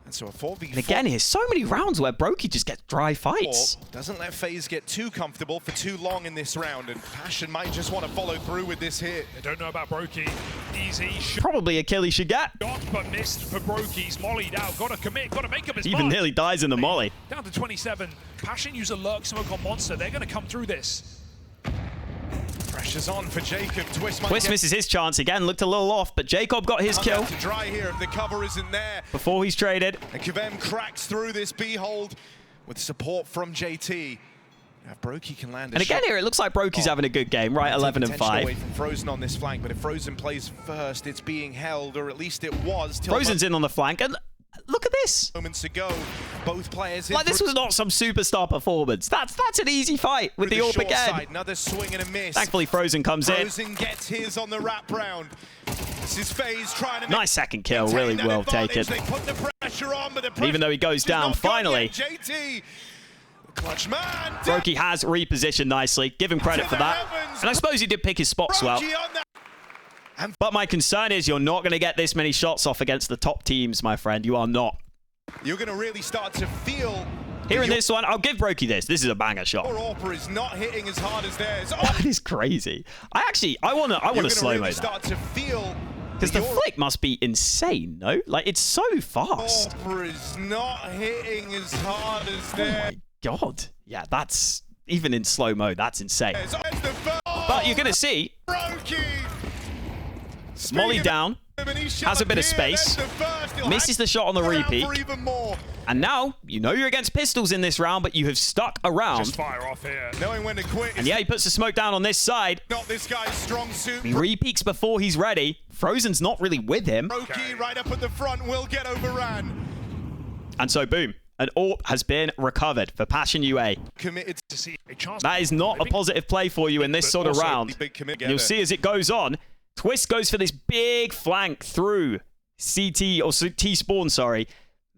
And so a 4v4. And again, here's so many rounds where Brokey just gets dry fights. Doesn't let FaZe get too comfortable for too long in this round, and Passion might just want to follow through with this hit. I don't know about Brokey. Easy shot, Probably a kill he should get. but missed for Brokey. He's mollied out. Got to commit. Got to make up his Even mind. nearly dies in the molly. Down to 27. Passion use a lurk smoke on Monster. They're going to come through this. Pressure's on for Jacob. Twist Misses his chance again. Looked a little off, but Jacob got his kill to dry here if the cover isn't there. before he's traded. And Kavem cracks through this B hold with support from JT. Now Brokey can land a And again shot. here, it looks like Brokey's having a good game, right? 11 and Attention away 5. from Frozen on this flank, but if Frozen plays first, it's being held, or at least it was till Frozen's in on the flank, and look at this. moments ago. Both players in Like, this was not some superstar performance. That's an easy fight with the AWP short again. side. Another swing and a miss. Thankfully, Frozen comes in. Frozen gets his on the wrap round. This is FaZe trying to Nice second kill, maintain really that well advantage. taken. They put the pressure on, but the And even though he goes pressure's down, not gone finally, yet. JT, the clutch man. Brokey has repositioned nicely. Give him credit for that. And I suppose he did pick his spots well. Brokey on that. But my concern is you're not going to get this many shots off against the top teams, my friend. You are not. You're going to really start to feel Here in this one, I'll give Brokey this. This is a banger shot. your AWP is not hitting as hard as theirs. Oh, That is crazy. I want to slow mo really that. start to feel Because the flick must be insane, no? Like, it's so fast. AWP is not hitting as hard as Oh theirs. my god. Yeah, that's, even in slow mo, that's insane. But you're going to see, Molly down, has a bit of space, misses the shot on the repeat, and now, you know you're against pistols in this round, but you have stuck around. Just fire off here. Knowing when to quit. And yeah, he puts the smoke down on this side. Not this guy's strong suit. He repeats before he's ready. Frozen's not really with him. Brokey right up at the front will get overran. And so, boom. An AWP has been recovered for Passion UA. Committed To see a chance. That is not a positive play for you in this sort of round. big commit. You'll see as it goes on, Twist goes for this big flank through CT, or T-spawn, sorry.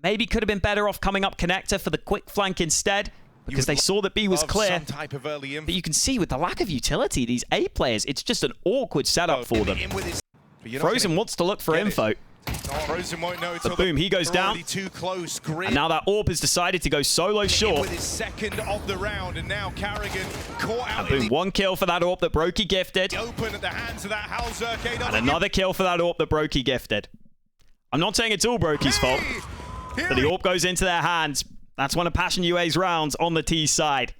Maybe could have been better off coming up connector for the quick flank instead, because they saw that B was clear. Some type of early But you can see with the lack of utility, these A players, it's just an awkward setup for them. Frozen wants to look for info. Frozen won't know But boom, he goes down. Too close. Grim And now that AWP has decided to go solo short. with his second of the round, and now Karrigan caught out Boom, in one kill for that AWP that Brokey gifted. the open at the hands of that Halzerk AW. And another kill for that AWP that Brokey gifted. I'm not saying it's all Brokey's fault, but the AWP goes into their hands. That's one of Passion UA's rounds on the T side.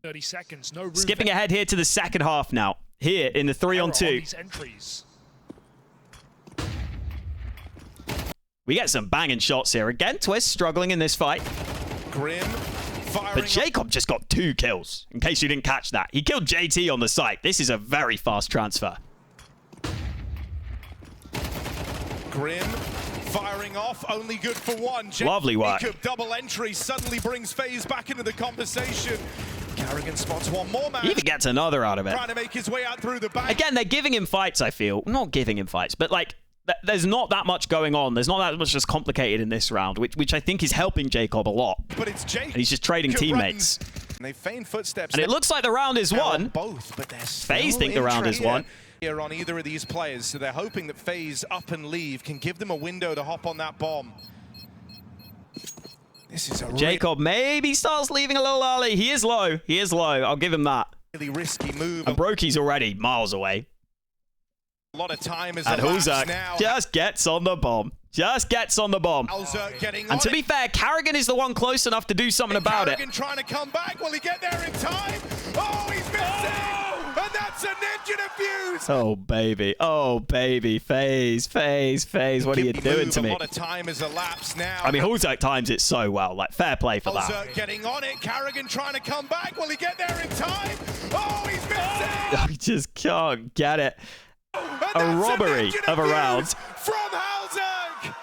30 seconds. No room. Skipping for ahead here to the second half now. Here in the error on 3-on-2. these entries. We get some banging shots here. Again, Twist struggling in this fight. Grim firing. But Jacob just got 2 kills, in case you didn't catch that. He killed JT on the site. This is a very fast transfer. Grim firing off, only good for one. Lovely work. Jacob double entry suddenly brings FaZe back into the conversation. Karrigan spots one more man. He even gets another out of it. Trying to make his way out through the back. Again, they're giving him fights, I feel. Not giving him fights, but like, there's not that much going on. There's not that much that's complicated in this round, which I think is helping Jacob a lot. But it's Jacob. And he's just trading teammates. And they feign footsteps. And it looks like the round is won. Both, but they're FaZe still think the round is won. Here on either of these players, so they're hoping that FaZe up and leave can give them a window to hop on that bomb. This is a Jacob maybe starts leaving a little early. He is low. He is low. I'll give him that. really risky move. And Brokey's already miles away. A lot of time is And elapsed Halzerk now. just gets on the bomb. Just gets on the bomb. Halzerk getting on And to it. be fair, Karrigan is the one close enough to do something about it. Karrigan trying to come back. Will he get there in time? Oh, he's missing! And that's a ninja defuse! Oh, baby. Oh, baby. FaZe, FaZe, FaZe. What are you doing to me? A lot of time has elapsed now. I mean, Halzerk times it so well. Like, fair play for that. Halzerk getting on it. Karrigan trying to come back. Will he get there in time? Oh, he's missing! I just can't get it. And A that's robbery ninja of a defuse round. from Halzerk!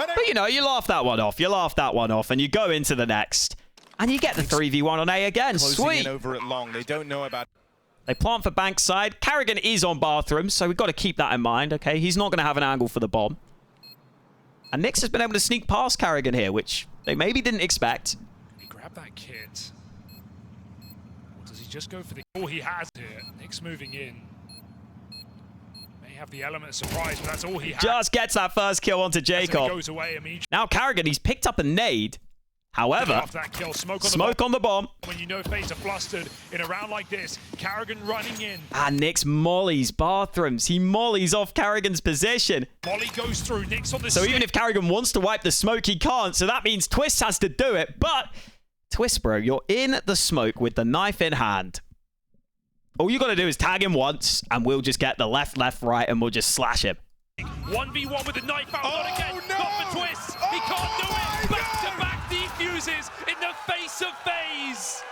But, you know, you laugh that one off. You laugh that one off, and you go into the next. And you get the 3v1 on A again. Sweet. Over it long. They don't know about. They plant for Bankside. Carrigan is on bathroom, so we've got to keep that in mind, okay? He's not going to have an angle for the bomb. And Nyx has been able to sneak past Carrigan here, which they maybe didn't expect. He grabbed that kit. Or does he just go for the... Oh, he has here. Nyx moving in. May have the element of surprise, but that's all he has. Just gets that first kill onto Jacob. Goes away immediately. Now Carrigan, he's picked up a nade. However, After that kill, smoke on the bomb. When you know FaZe are flustered in a round like this, Carrigan running in. And Nyx mollies bathrooms. He mollies off Carrigan's position. Molly goes through. Nyx on the So even if Carrigan wants to wipe the smoke, he can't. So that means Twist has to do it. But Twist, bro, you're in the smoke with the knife in hand. All you got to do is tag him once, and we'll just get the left, right, and we'll just slash him. 1v1 with the knife out. Not again. No! Not for Twist. He can't do it. Back-to-back defuses in the face of FaZe.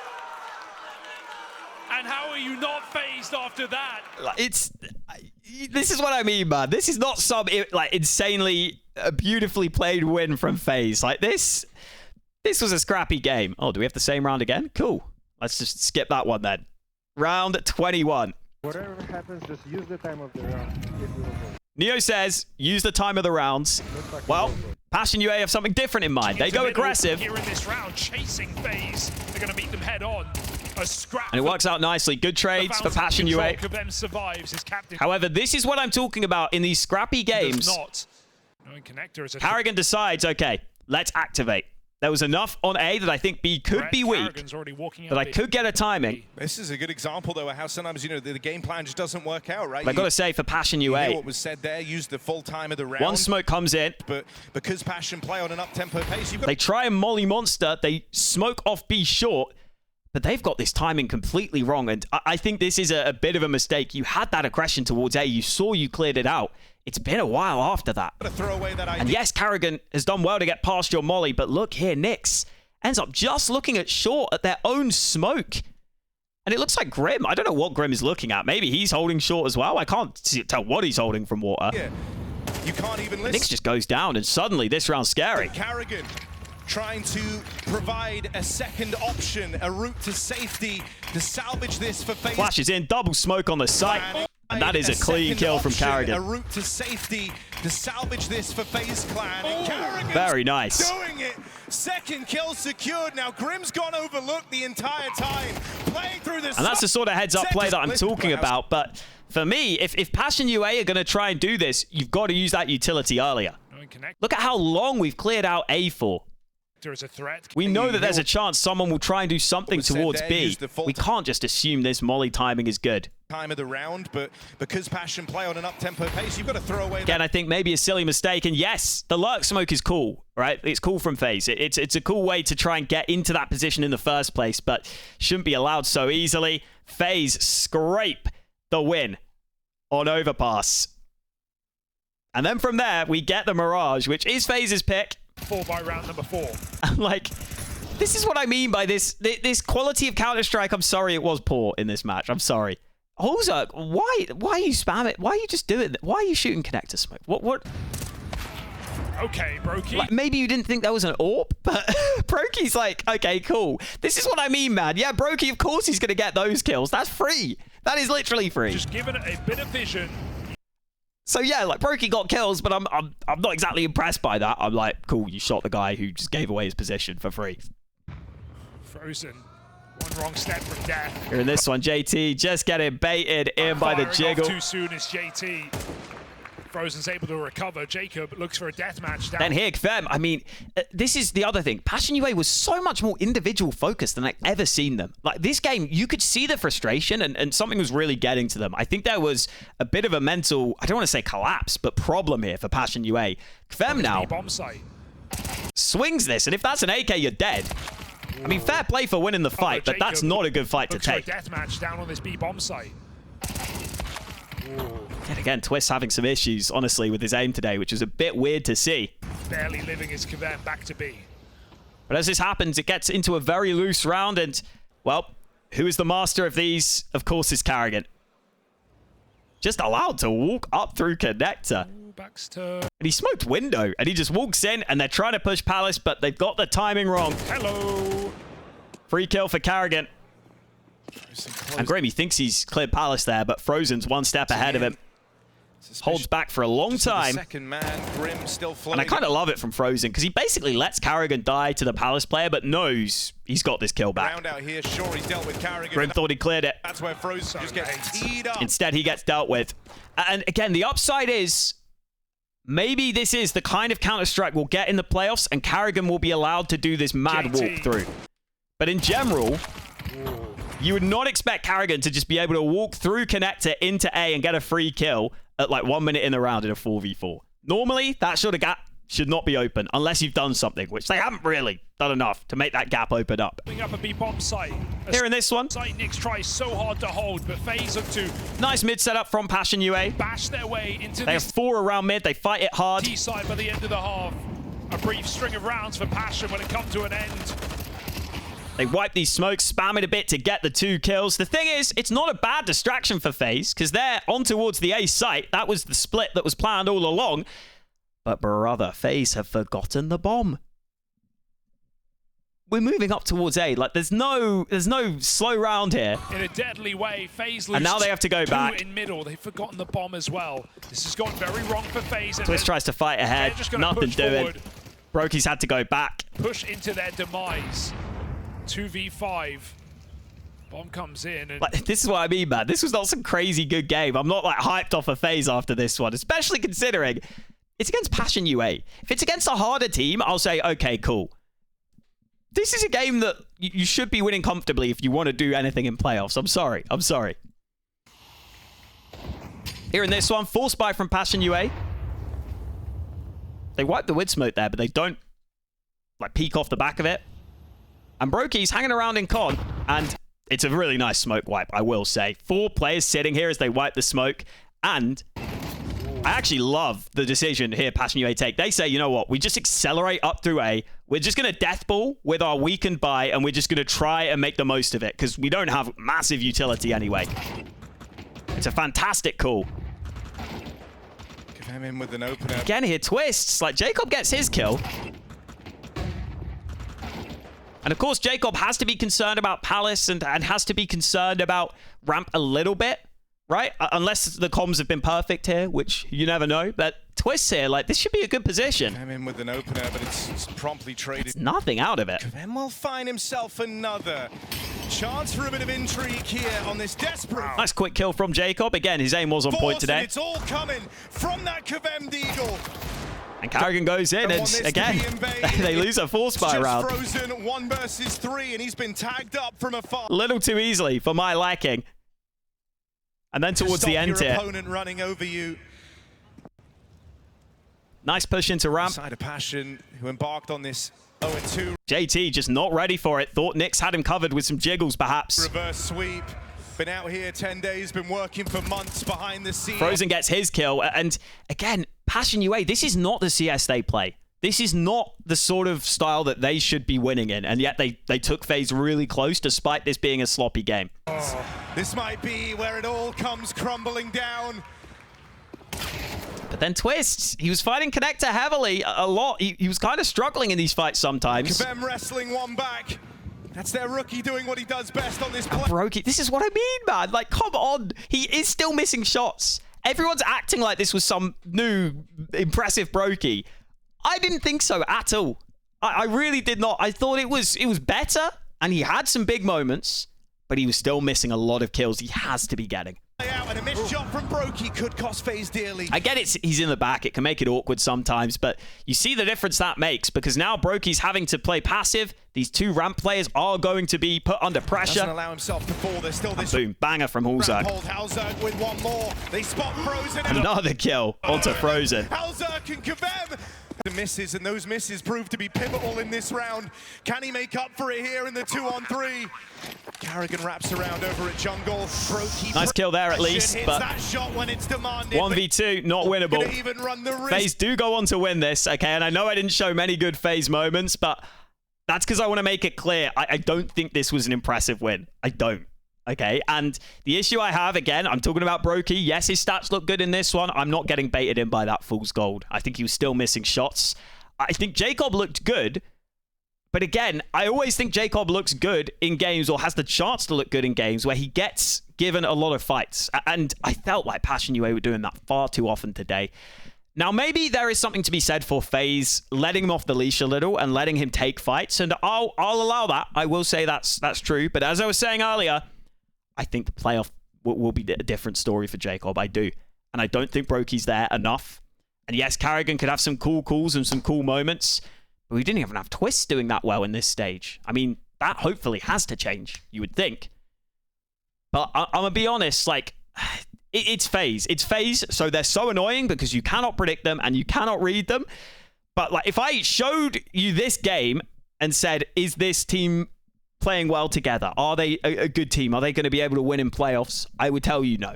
And how are you not phased after that? This is what I mean, man. This is not some like insanely beautifully played win from FaZe. Like this was a scrappy game. Oh, do we have the same round again? Cool. Let's just skip that one then. Round 21. Whatever happens, just use the time of the round. Neo says, use the time of the rounds. Well, Passion UA have something different in mind. They go aggressive. Here in this round, chasing FaZe. They're going to meet them head on. A scrap. And it works out nicely. Good trades for Passion UA. Survives his captain. However, this is what I'm talking about in these scrappy games. Carrigan decides, okay, let's activate. There was enough on A that I think B could be weak, that I could get a timing. This is a good example, though, of how sometimes, you know, the game plan just doesn't work out, right? But I got to say, for Passion UA, what was said there, use the full time of the round. One smoke comes in. But because Passion play on an up-tempo pace, you've got... They try and molly Monster. They smoke off B short. But they've got this timing completely wrong. And I think this is a bit of a mistake. You had that aggression towards A. You saw you cleared it out. It's been a while after that. Throw away that idea. And yes, Carrigan has done well to get past your molly. But look here, Nyx ends up just looking at short at their own smoke. And it looks like Grim. I don't know what Grim is looking at. Maybe he's holding short as well. I can't tell what he's holding from water. Yeah. You can't even listen. Nyx just goes down, and suddenly this round's scary. Carrigan trying to provide a second option, a route to safety to salvage this for FaZe. Flashes in, double smoke on the site. And that is a clean kill from Carrigan. A route to safety to salvage this for FaZe Clan. And Carrigan's very nice. Doing it. Second kill secured. Now Grim's gone overlooked the entire time. Playing through this. And that's the sort of heads-up play that I'm talking about. But for me, if Passion UA are going to try and do this, you've got to use that utility earlier. Look at how long we've cleared out A for. Is a threat. We know that there's a chance someone will try and do something towards B. We can't just assume this molly timing is good. Time of the round, but because Passion play on an up-tempo pace, you've got to throw away. Again, I think maybe a silly mistake. And yes, the lurk smoke is cool, right? It's cool from FaZe. It's a cool way to try and get into that position in the first place, but shouldn't be allowed so easily. FaZe scrape the win on Overpass. And then from there, we get the Mirage, which is FaZe's pick. 4 by round number 4. Like, this is what I mean by this quality of Counter-Strike. I'm sorry it was poor in this match. I'm sorry. Ozark, why are you spamming it? Why are you just doing that? Why are you shooting connector smoke? What? Okay, Brokey. Like, maybe you didn't think that was an AWP, but Brokey's like, okay, cool. This is what I mean, man. Yeah, Brokey, of course he's going to get those kills. That's free. That is literally free. Just given it a bit of vision. So yeah, like Brokey got kills, but I'm not exactly impressed by that. I'm like, cool, you shot the guy who just gave away his position for free. Frozen. One wrong step from death. Here in this one, JT just getting baited in by the jiggle. Too soon is JT. Frozen's able to recover. Jacob looks for a deathmatch down. Then here, Fem, I mean, this is the other thing. Passion UA was so much more individual focused than I've ever seen them. Like, this game, you could see the frustration and something was really getting to them. I think there was a bit of a mental, I don't want to say collapse, but problem here for Passion UA. Fem now bomb site. swings this, and if that's an AK, you're dead. I mean, fair play for winning the fight, but that's not a good fight to take. Deathmatch down on this B bomb site. And again, Twist having some issues, honestly, with his aim today, which is a bit weird to see. Barely living his Kavem back to B. But as this happens, it gets into a very loose round, and, well, who is the master of these? Of course, it's Carrigan. Just allowed to walk up through connector. backs to... And he smoked window, and he just walks in, and they're trying to push Palace, but they've got the timing wrong. Hello. Free kill for Carrigan. And Grammy thinks he's cleared Palace there, but Frozen's one step ahead of him. Holds back for a long time. Second man, Grim still And floating. I kind of love it from Frozen, because he basically lets Carrigan die to the Palace player, but knows he's got this kill back. Round out here, sure, he's dealt with Carrigan. Grim thought he cleared it. That's where Frozen just gets teed up. Instead, he gets dealt with. And again, the upside is maybe this is the kind of Counter-Strike we'll get in the playoffs, and Carrigan will be allowed to do this mad walkthrough. But in general, you would not expect Carrigan to just be able to walk through connector into A and get a free kill at like 1 minute in the round in a 4v4. Normally, that sort of gap should not be open unless you've done something, which they haven't really done enough to make that gap open up. Putting up a B-bomb site. Here in this one, Site Nyx tries so hard to hold, but FaZe look to nice mid setup from Passion UA. bash their way into They have this 4 around mid. They fight it hard. T-side by the end of the half. A brief string of rounds for Passion when it comes to an end. They wipe these smokes, spam it a bit to get the 2 kills. The thing is, it's not a bad distraction for FaZe, because they're on towards the A site. That was the split that was planned all along. But brother, FaZe have forgotten the bomb. We're moving up towards A. Like, there's no slow round here. In a deadly way, FaZe lose And now they have to go 2 back. in middle. They've forgotten the bomb as well. This has gone very wrong for FaZe. Twist tries to fight ahead. They're just gonna Nothing push doing. forward. Brokey's had to go back. Push into their demise. 2v5. Bomb comes in and Like, this is what I mean, man. This was not some crazy good game. I'm not like hyped off a FaZe after this one, especially considering it's against Passion UA. If it's against a harder team, I'll say, okay, cool. This is a game that you should be winning comfortably if you want to do anything in playoffs. I'm sorry. I'm sorry. Here in this one, full spy from Passion UA. They wipe the wood smoke there, but they don't like peek off the back of it. And Brokey's hanging around in con, and it's a really nice smoke wipe, I will say. 4 players sitting here as they wipe the smoke, and I actually love the decision here Passion UA take. They say, you know what, we just accelerate up through A, we're just going to death ball with our weakened buy, and we're just going to try and make the most of it, because we don't have massive utility anyway. It's a fantastic call. Give him in with an opener. Again here, twists, like Jacob gets his kill. And of course, Jacob has to be concerned about Palace and has to be concerned about ramp a little bit, right? Unless the comms have been perfect here, which you never know. But twists here, like, this should be a good position. Give him in with an opener, but it's promptly traded. It's nothing out of it. Then will find himself another chance for a bit of intrigue here on this desperate. Nice quick kill from Jacob. Again, his aim was on point today. It's all coming from that Kavem Deagle. And Carrigan goes in, and again, they lose a 4 spy round. Frozen 1 versus 3, and he's been tagged up from afar. A little too easily for my liking. And then towards the end your here. Opponent running over you. Nice push into ramp. Side of Passion, who embarked on this 0-2. JT just not ready for it. Thought Nyx had him covered with some jiggles, perhaps. Reverse sweep. Been out here 10 days, been working for months behind the scenes. Frozen gets his kill. And again, Passion UA, this is not the CS they play. This is not the sort of style that they should be winning in. And yet they took FaZe really close despite this being a sloppy game. This might be where it all comes crumbling down. But then Twists, he was fighting Connector heavily a lot. He was kind of struggling in these fights sometimes. Kavem wrestling one back. That's their rookie doing what he does best on this play. Brokey, this is what I mean, man. Like, come on. He is still missing shots. Everyone's acting like this was some new, impressive Brokey. I didn't think so at all. I really did not. I thought it was better, and he had some big moments, but he was still missing a lot of kills he has to be getting. And a missed shot from Brokey could cost FaZe dearly. I get he's in the back. It can make it awkward sometimes, but you see the difference that makes because now Brokey's having to play passive. These 2 ramp players are going to be put under pressure. Doesn't allow himself to fall. There's still this boom, banger from Halzerk. hold Halzerk with 1 more. They spot Frozen. Another kill onto Frozen. Halzerk and Kavem. The misses, and those misses prove to be pivotal in this round. Can he make up for it here in the 2-on-3? Carrigan wraps around over at jungle. Brokey nice kill there at least, hits but that shot when it's demanded. 1v2, not winnable. Even run the risk. FaZe do go on to win this, okay? And I know I didn't show many good FaZe moments, but that's because I want to make it clear. I don't think this was an impressive win. I don't. Okay, and the issue I have, again, I'm talking about Brokey. Yes, his stats look good in this one. I'm not getting baited in by that fool's gold. I think he was still missing shots. I think Jacob looked good. But again, I always think Jacob looks good in games, or has the chance to look good in games, where he gets given a lot of fights. And I felt like Passion UA were doing that far too often today. Now, maybe there is something to be said for FaZe letting him off the leash a little and letting him take fights. And I'll allow that. I will say that's true. But as I was saying earlier, I think the playoff will be a different story for Jacob. I do. And I don't think Brokey's there enough. And yes, Carrigan could have some cool calls and some cool moments. But we didn't even have Twist doing that well in this stage. I mean, that hopefully has to change, you would think. But I'm going to be honest, like, it's FaZe. It's FaZe, so they're so annoying because you cannot predict them and you cannot read them. But like, if I showed you this game and said, is this team playing well together? Are they a good team? Are they going to be able to win in playoffs? I would tell you no.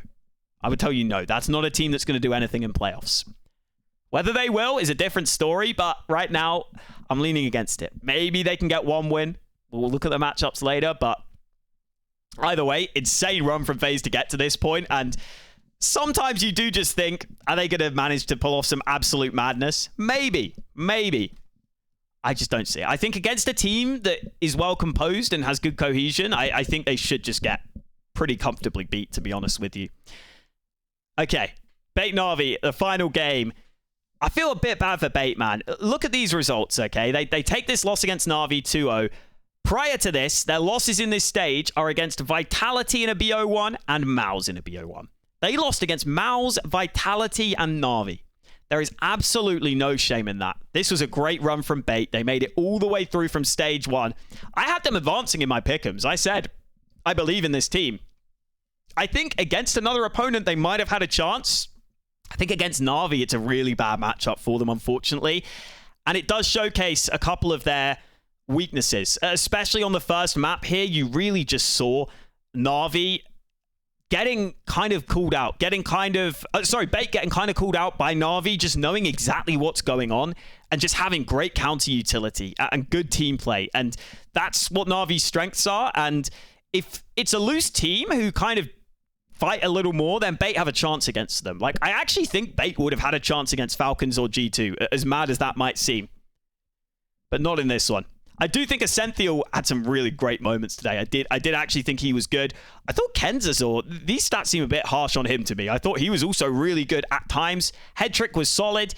I would tell you no. That's not a team that's going to do anything in playoffs. Whether they will is a different story, but right now, I'm leaning against it. Maybe they can get one win. We'll look at the matchups later, but either way, insane run from FaZe to get to this point, and sometimes you do just think, are they going to manage to pull off some absolute madness? Maybe. I just don't see it. I think against a team that is well composed and has good cohesion, I think they should just get pretty comfortably beat, to be honest with you. Okay, Bait Na'Vi, the final game. I feel a bit bad for Bait, man. Look at these results, okay? They take this loss against Na'Vi 2-0. Prior to this, their losses in this stage are against Vitality in a BO1 and Mouse in a BO1. They lost against Mouse, Vitality, and Na'Vi. There is absolutely no shame in that. This was a great run from Bait. They made it all the way through from stage 1. I had them advancing in my pick'ems. I said, I believe in this team. I think against another opponent, they might have had a chance. I think against Na'Vi, it's a really bad matchup for them, unfortunately. And it does showcase a couple of their weaknesses, especially on the first map here. You really just saw Na'Vi getting kind of called out, Bait getting kind of called out by Na'Vi, just knowing exactly what's going on and just having great counter utility and good team play. And that's what Na'Vi's strengths are. And if it's a loose team who kind of fight a little more, then Bait have a chance against them. Like, I actually think Bait would have had a chance against Falcons or G2, as mad as that might seem. But not in this one. I do think Ascenthiel had some really great moments today. I did actually think he was good. I thought Kenzazor, these stats seem a bit harsh on him to me. I thought he was also really good at times. Head trick was solid.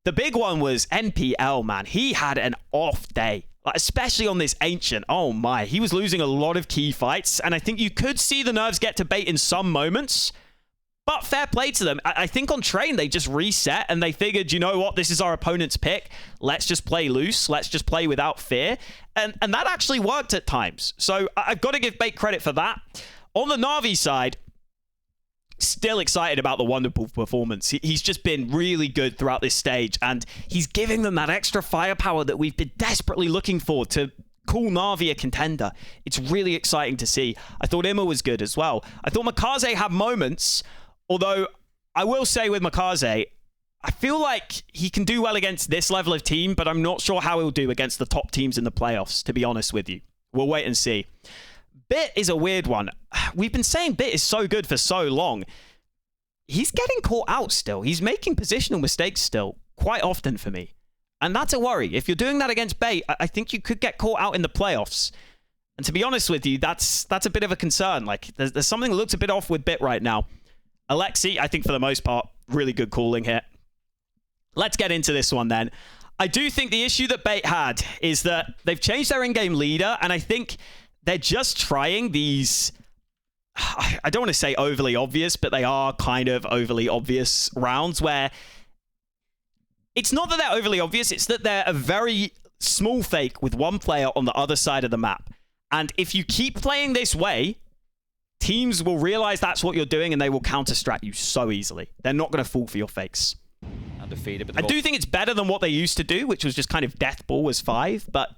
The big one was NPL, man. He had an off day. Like, especially on this Ancient. Oh my, he was losing a lot of key fights, and I think you could see the nerves get to Bait in some moments, but fair play to them. I think on Train, they just reset, and they figured, you know what, this is our opponent's pick. Let's just play loose. Let's just play without fear, and that actually worked at times. So I've got to give Bait credit for that. On the Na'Vi side, still excited about the wonderful performance. He's just been really good throughout this stage, and he's giving them that extra firepower that we've been desperately looking for to call Na'Vi a contender. It's really exciting to see. I thought Imma was good as well. I thought Makaze had moments, although I will say with Makaze, I feel like he can do well against this level of team, but I'm not sure how he'll do against the top teams in the playoffs, to be honest with you. We'll wait and see. Bit is a weird one. We've been saying Bit is so good for so long. He's getting caught out still. He's making positional mistakes still quite often for me. And that's a worry. If you're doing that against Bait, I think you could get caught out in the playoffs. And to be honest with you, that's a bit of a concern. Like, there's something that looks a bit off with Bit right now. Alexi, I think for the most part, really good calling here. Let's get into this one then. I do think the issue that Bait had is that they've changed their in-game leader, and I think they're just trying these, I don't want to say overly obvious, but they are kind of overly obvious rounds where it's not that they're overly obvious, it's that they're a very small fake with one player on the other side of the map. And if you keep playing this way, teams will realize that's what you're doing and they will counter-strat you so easily. They're not going to fall for your fakes. Undefeated, but I do think it's better than what they used to do, which was just kind of death ball as 5, but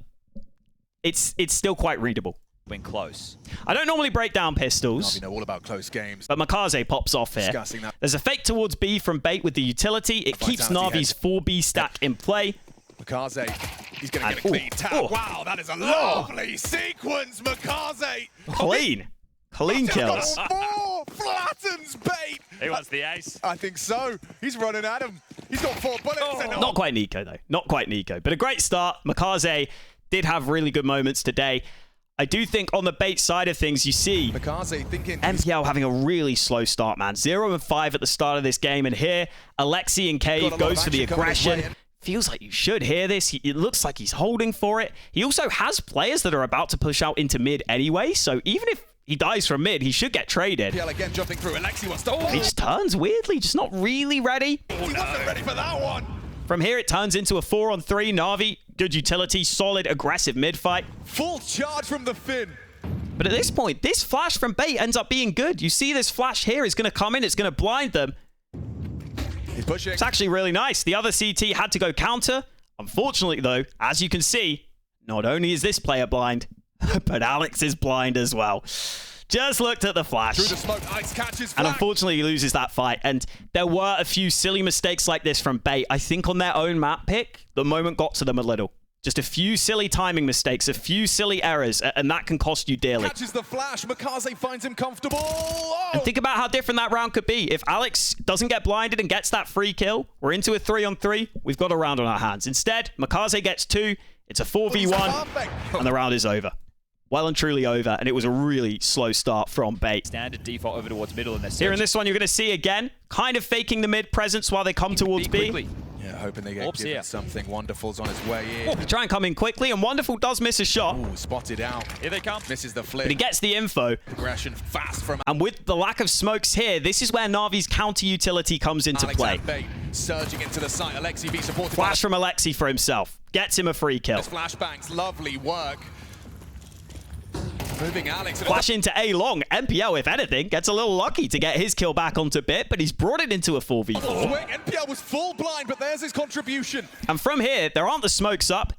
it's still quite readable. Win close. I don't normally break down pistols. You know all about close games. But Makaze pops off here. Discussing that. There's a fake towards B from Bait with the utility. It keeps Na'Vi's 4B stack in play. Makaze, he's going to get a clean tap. Wow, that is a lovely sequence, Makaze. Clean. Clean kills. Four flattens bait. He wants the ace. I think so. He's running at him. He's got 4 bullets. And Not quite Nico, though. Not quite Nico. But a great start. Makaze did have really good moments today. I do think on the bait side of things, you see Makaze thinking MPL having a really slow start, man. 0 and 5 at the start of this game. And here, Alexi and Cave goes for the aggression. Feels like you should hear this. It looks like he's holding for it. He also has players that are about to push out into mid anyway. So even if he dies from mid, he should get traded. MPL again jumping through. Alexi wants to... He just turns weirdly, just not really ready. He wasn't ready for that one. From here, it turns into a 4-on-3. Na'Vi, good utility, solid, aggressive mid-fight. Full charge from the Finn. But at this point, this flash from Bait ends up being good. You see this flash here is going to come in. It's going to blind them. He's pushing. It's actually really nice. The other CT had to go counter. Unfortunately, though, as you can see, not only is this player blind, but Alex is blind as well. Just looked at the flash. Through the smoke, Ice catches And flag. unfortunately, he loses that fight. And there were a few silly mistakes like this from Bait. I think on their own map pick, the moment got to them a little. Just a few silly timing mistakes, a few silly errors, and that can cost you dearly. Catches the flash. Makaze finds him comfortable. Oh! And think about how different that round could be. If Alex doesn't get blinded and gets that free kill, we're into a 3-on-3. We've got a round on our hands. Instead, Makaze gets 2. It's a 4v1, Perfect. and the round is over. Well and truly over, and it was a really slow start from Bait. Standard default over towards middle in their Here in this one, you're going to see again, kind of faking the mid presence while they come towards B. quickly. Yeah, hoping they get Orbs given here. something. Wonderful's on his way in. They try and come in quickly, and Wonderful does miss a shot, Ooh, spotted out. Here they come. Misses the but flip. he gets the info. Aggression fast from And with the lack of smokes here, this is where Na'Vi's counter utility comes into Alex play. and Bait. Surging into the site. Alexi be supported Flash by from Alexi for himself. Gets him a free kill. flashbangs. Lovely work. Moving Alex. Flash into A long. MPL, if anything, gets a little lucky to get his kill back onto Bit, but he's brought it into a 4v4. Swing. NPL was full blind, but there's his contribution. And from here, there aren't the smokes up.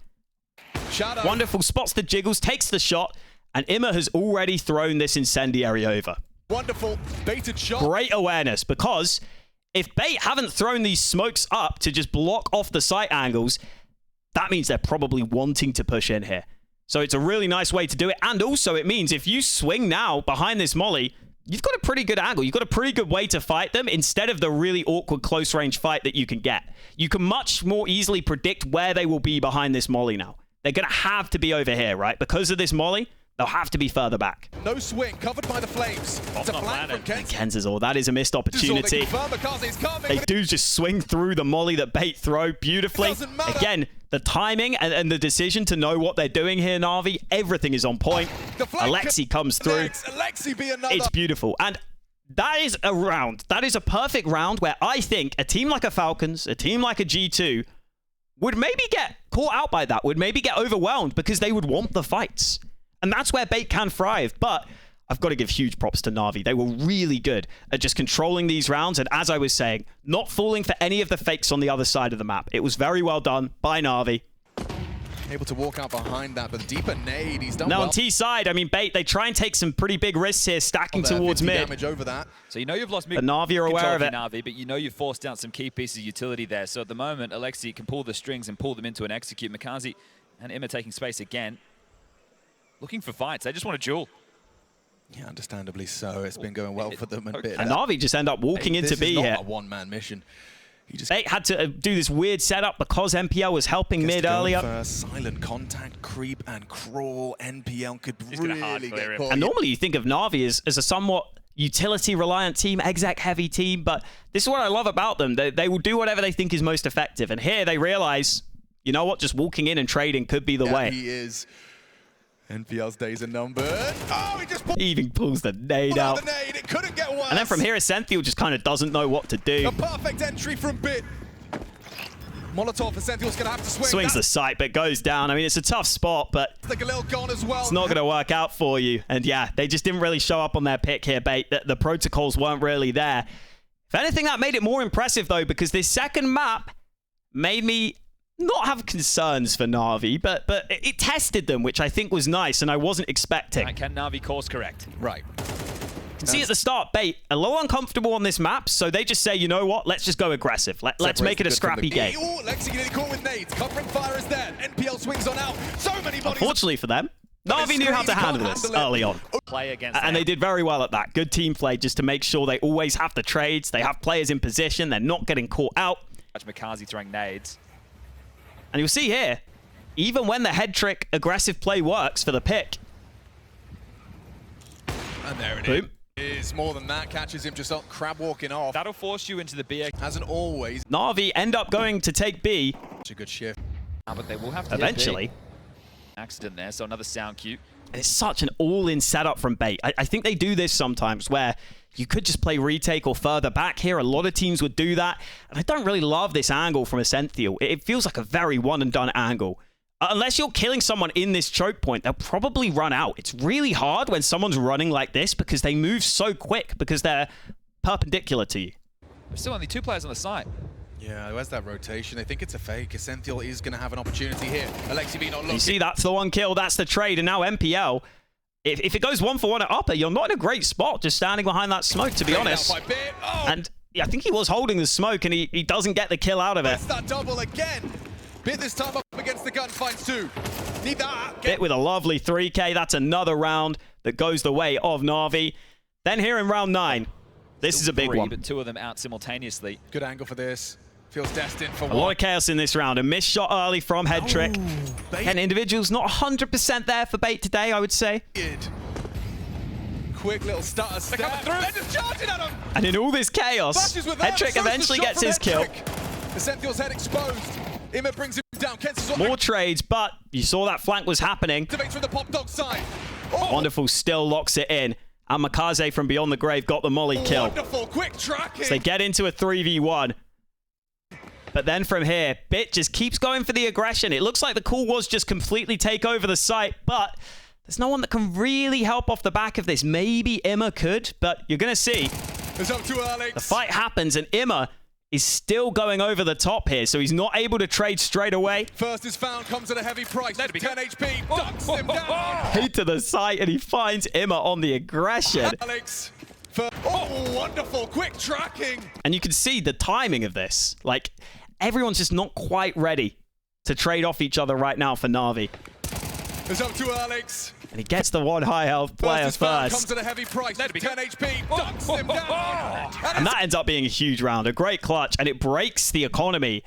Shadow. Wonderful spots the jiggles, takes the shot, and Imma has already thrown this incendiary over. Wonderful. Baited shot. Great awareness, because if Bait haven't thrown these smokes up to just block off the sight angles, that means they're probably wanting to push in here. So it's a really nice way to do it. And also it means if you swing now behind this molly, you've got a pretty good angle. You've got a pretty good way to fight them instead of the really awkward close range fight that you can get. You can much more easily predict where they will be behind this molly now. They're going to have to be over here, right? Because of this molly, they'll have to be further back. No swing. Covered by the flames. It's a not flank from landed. Kent. Kenzazor, that is a missed opportunity. They do just swing through the molly that Bait throw beautifully. It doesn't matter. Again, the timing and the decision to know what they're doing here, Na'Vi, everything is on point. Alexi comes through. Alexi be another. It's beautiful. And that is a round. That is a perfect round where I think a team like a Falcons, a team like a G2, would maybe get caught out by that, would maybe get overwhelmed because they would want the fights. And that's where Bait can thrive. But I've got to give huge props to Na'Vi. They were really good at just controlling these rounds. And as I was saying, not falling for any of the fakes on the other side of the map. It was very well done by Na'Vi. Able to walk out behind that, but deeper nade. He's done Now well. on T side, I mean, Bait, they try and take some pretty big risks here, stacking There, towards 50 mid. damage over that. So you know you've lost mid But Na'Vi are aware of it. Na'Vi, but you know you've forced out some key pieces of utility there. So at the moment, Alexi can pull the strings and pull them into an execute. Makaze and Imma taking space again. Looking for fights. They just want a duel. Yeah, understandably so. It's been going well for them a bit. And Na'Vi just end up walking into B This is here. not a one-man mission. He just Bait had to do this weird setup because MPL was helping gets mid to go earlier. for silent contact, creep, and crawl. NPL could He's gonna hard really clear get him. caught. And normally you think of Na'Vi as a somewhat utility-reliant team, exec-heavy team, but this is what I love about them. They will do whatever they think is most effective. And here they realize, you know what, just walking in and trading could be the Yeah, way. he is. NPL's days are numbered. Oh, he just pulled He even pulls the nade out out. the nade. It couldn't get worse. And then from here, Ascenthiel just kind of doesn't know what to do. A perfect entry from Bit. Molotov for Senthiel's going to have to swing. Swings the sight, but goes down. I mean, it's a tough spot, but That's like a little gone as well. it's not going to work out for you. And yeah, they just didn't really show up on their pick here, Bait. The protocols weren't really there. If anything, that made it more impressive, though, because this second map made me not have concerns for Na'Vi, but it tested them, which I think was nice, and I wasn't expecting. And can Na'Vi course correct? Right. You can see at the start, Bait, a little uncomfortable on this map, so they just say, you know what, let's just go aggressive. Let's make it a scrappy game. Ooh, Lexi getting caught with nades. Covering fire is there. NPL swings on out. So many bodies. Unfortunately for them, Na'Vi knew how to handle this early on. Play against And they did very well at that. Good team play just to make sure they always have the trades. They have players in position. They're not getting caught out. Watch Makazi throwing nades. And you'll see here, even when the head trick aggressive play works for the pick. And there it Boom. is. More than that, catches him just crab walking off. That'll force you into the BX. Hasn't always. Na'Vi end up going to take B Such a good shift. But they will have to hit eventually. B. Accident there, so another sound cue. And it's such an all-in setup from Bait. I think they do this sometimes where you could just play retake or further back here. A lot of teams would do that. And I don't really love this angle from Ascenthiel. It feels like a very one-and-done angle. Unless you're killing someone in this choke point, they'll probably run out. It's really hard when someone's running like this because they move so quick because they're perpendicular to you. There's still only 2 players on the site. Yeah, where's that rotation? I think it's a fake. Ascenthiel is going to have an opportunity here. Alexi B not looking. You see, that's the one kill. That's the trade. And now MPL, if it goes 1-for-1 at upper, you're not in a great spot just standing behind that smoke, to be honest. Oh, And yeah, I think he was holding the smoke and he doesn't get the kill out of it. it's that double again. Bit this time up against the gun, finds 2. Need that. Bit with a lovely 3K. That's another round that goes the way of Na'Vi. Then here in round 9, this is a big 3, one. But 2 of them out simultaneously. Good angle for this. Feels destined for A lot of chaos in this round. A missed shot early from Head Trick. And individuals not 100% there for Bait today, I would say. Quick little stutter step. They're just charging at him. And in all this chaos, Flashes with Head them. Trick Throws the eventually shot gets from his Head kill. Trick. Ascenthiel's head exposed. Ima brings him down. Kens's More trades, but you saw that flank was happening. activates from the pop dog side. Oh, Wonderful still locks it in. And Makaze from Beyond the Grave got the molly kill. wonderful quick tracking. So they get into a 3v1. But then from here, Bit just keeps going for the aggression. It looks like the call was just completely take over the site, but there's no one that can really help off the back of this. Maybe Ima could, but you're going to see. It's up to Alex. The fight happens, and Ima is still going over the top here, so he's not able to trade straight away. First is found, comes at a heavy price. 10 HP, ducks him down. Into the site, and he finds Ima on the aggression. Alex. Oh, wonderful quick tracking. And you can see the timing of this. Like, everyone's just not quite ready to trade off each other right now for Na'Vi. It's up to Alex. And he gets the one high health player First is found, first. comes at a heavy price. 10 HP, ducks him down. And that ends up being a huge round, a great clutch, and it breaks the economy.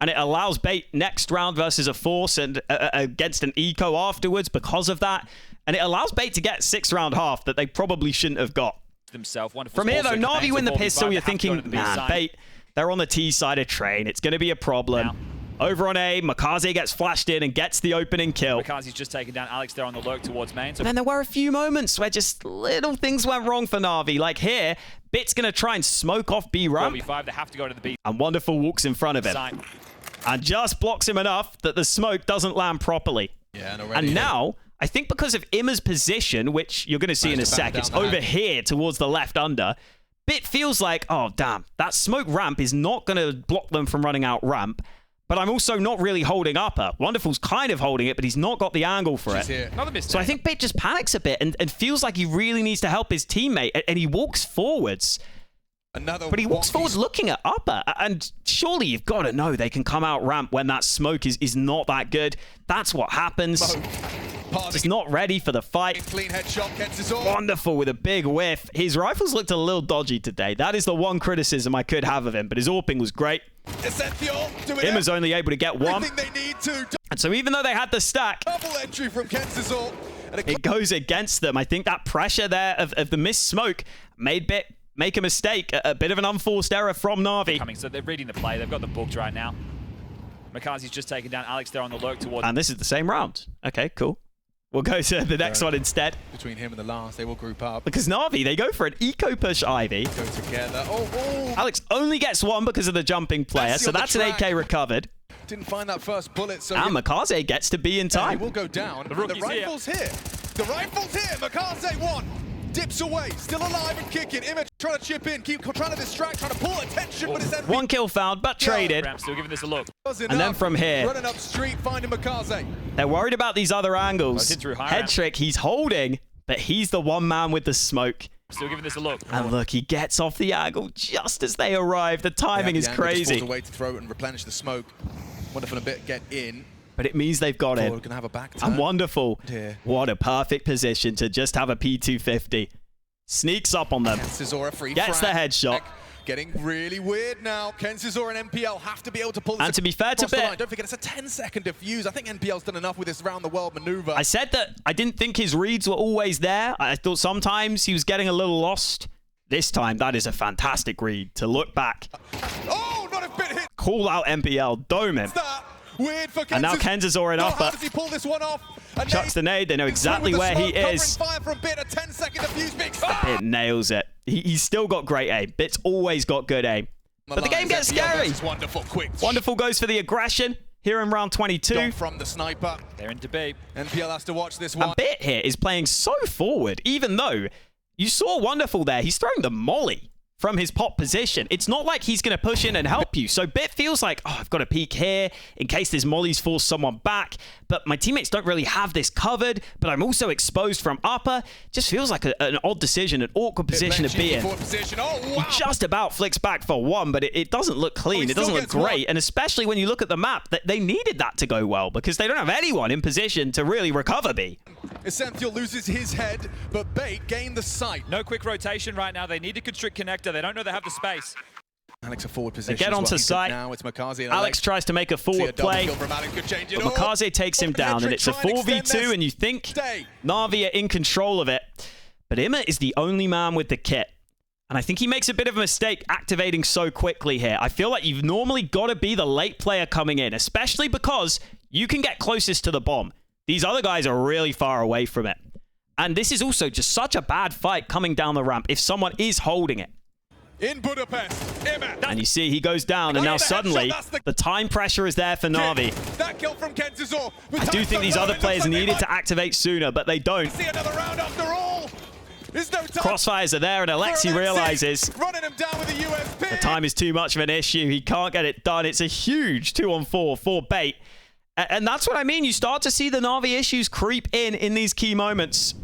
And it allows Bait next round versus a Force and against an Eco afterwards because of that. And it allows Bait to get 6th round half that they probably shouldn't have got. Themselves. Wonderful. From here, though, Also, Na'Vi win the 4v5, pistol. they You're have to go thinking, to the B man, side. Bait, they're on the T side of train. It's going to be a problem. Now. Over on A, Makaze gets flashed in and gets the opening kill. Makazi's just taken down Alex there on the lurk towards main. So And then there were a few moments where just little things went wrong for Na'Vi. Like here, Bit's going to try and smoke off B ramp. 4v5, they have to go to the B And Wonderful walks in front of him. side. And just blocks him enough that the smoke doesn't land properly. Yeah, and already. And now, I think because of Ima's position, which you're going to see in a Managed to sec, back it's down the over hand. here towards the left under. Bit feels like, oh, damn, that smoke ramp is not going to block them from running out ramp. But I'm also not really holding upper. Wonderful's kind of holding it, but he's not got the angle for She's it. here. Another mistake. So I think Bit just panics a bit and feels like he really needs to help his teammate. And he walks forwards. Another But he walks wonky forward looking at upper, and surely you've got to know they can come out ramp when that smoke is not that good. That's what happens. Just not ready for the fight. clean headshot, gets his all. Wonderful with a big whiff. His rifles looked a little dodgy today. That is the one criticism I could have of him, but his AWPing was great. Ascenthiel doing Ima's only able to get one. everything they need to. And so even though they had the stack, Double entry from Kensizor. And it goes against them. I think that pressure there of the missed smoke made Bit make a mistake. A bit of an unforced error from Na'Vi. coming. So they're reading the play. They've got them booked right now. Makazi's just taken down Alex there on the lurk towards. And this is the same round. Okay, cool. We'll go to the next one instead. between him and the last, they will group up. Because Na'Vi, they go for an eco push Ivy. Go together. Oh, Alex only gets one because of the jumping player, Messi so on the that's an track. AK recovered. didn't find that first bullet, so And Makaze gets to be in he time. will go down. The rookie's here. rifle's here. The rifle's here. Makaze won. Dips away, still alive and kicking. Image trying to chip in, keep trying to distract, trying to pull attention, but it's then One kill found, but traded. Ram still giving this a look. And then from here, running up street, finding Makaze. they're worried about these other angles. hit through high Head ramp. trick, he's holding, but he's the one man with the smoke. Still giving this a look. And look, he gets off the angle just as they arrive. The timing is The angle just crazy. falls away to throw it and replenish the smoke. Wonderful a bit get in. but it means they've got We're him. going to have a back turn. And Wonderful. Dear. What a perfect position to just have a P250. Sneaks up on them. Kenzizor a free Gets the frag. headshot. Getting really weird now. Kenzizor and NPL have to be able to pull this And to be fair to across the line. Bit, Don't forget, it's a 10-second defuse. I think NPL's done enough with this round-the-world maneuver. I said that I didn't think his reads were always there. I thought sometimes he was getting a little lost. This time, that is a fantastic read to look back. Oh, not a bit hit. Call out NPL, dome him. That weird for Kenzizor. And now Kenzizor in Oh, upper. how does he pull this one off? A Chucks the nade. They know exactly where he is. Fire from Bit, a 10-second defuse. Big stop. Bit nails it. He's still got great aim. Bit's always got good aim. But the game gets scary. Wonderful, quick. Wonderful goes for the aggression here in round 22. Dot from the sniper. They're in debate. NPL has to watch this one. And Bit here is playing so forward, even though you saw Wonderful there. He's throwing the molly from his pop position. It's not like he's going to push in and help you. So Bit feels like, oh, I've got to peek here in case this molly's forced someone back. But my teammates don't really have this covered. But I'm also exposed from upper. Just feels like an odd decision, an awkward position to be in. Oh, wow. He just about flicks back for one, but it doesn't look clean. It doesn't look great. And especially when you look at the map, that they needed that to go well because they don't have anyone in position to really recover B. Essential loses his head, but Bait gained the sight. No quick rotation right now. They need to constrict connector. They don't know they have the space. Alex a forward position. They get onto site. Now it's Makaze and Alex tries to make a forward play, but Makaze takes him down, and it's a 4v2, and you think Na'Vi are in control of it. But Imma is the only man with the kit. And I think he makes a bit of a mistake activating so quickly here. I feel like you've normally got to be the late player coming in, especially because you can get closest to the bomb. These other guys are really far away from it. And this is also just such a bad fight coming down the ramp if someone is holding it. In Budapest, Imma. And you see he goes down, and now suddenly the time pressure is there for Na'Vi. That kill from Kenzizor. I do think these other players needed to activate sooner, but they don't. See another round after all. There's no time. Crossfires are there, and Alexi realizes running him down with a USP. the time is too much of an issue. He can't get it done. It's a huge 2-on-4 for Bait. And that's what I mean. You start to see the Na'Vi issues creep in these key moments.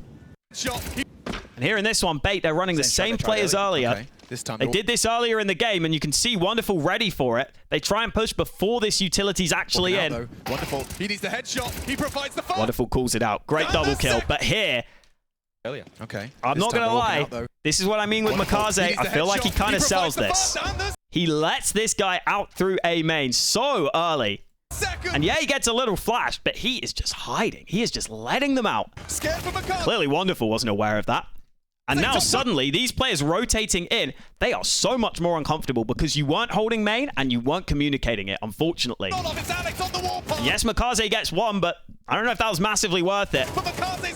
And here in this one, Bait, they're running the same play as earlier. Okay. This time They did this earlier in the game, and you can see Wonderful ready for it. They try and push before this utility's actually in. Though. Wonderful. He needs the headshot. He provides the fire. Wonderful calls it out. Great double kill. But here, Earlier. Okay. I'm not going to lie. This is what I mean with Makaze. I feel like he kind of sells this. He lets this guy out through A main so early. And yeah, he gets a little flash, but he is just hiding. He is just letting them out. Clearly Wonderful wasn't aware of that. And now suddenly, these players rotating in, they are so much more uncomfortable because you weren't holding main and you weren't communicating it, unfortunately. Yes, Makaze gets one, but I don't know if that was massively worth it.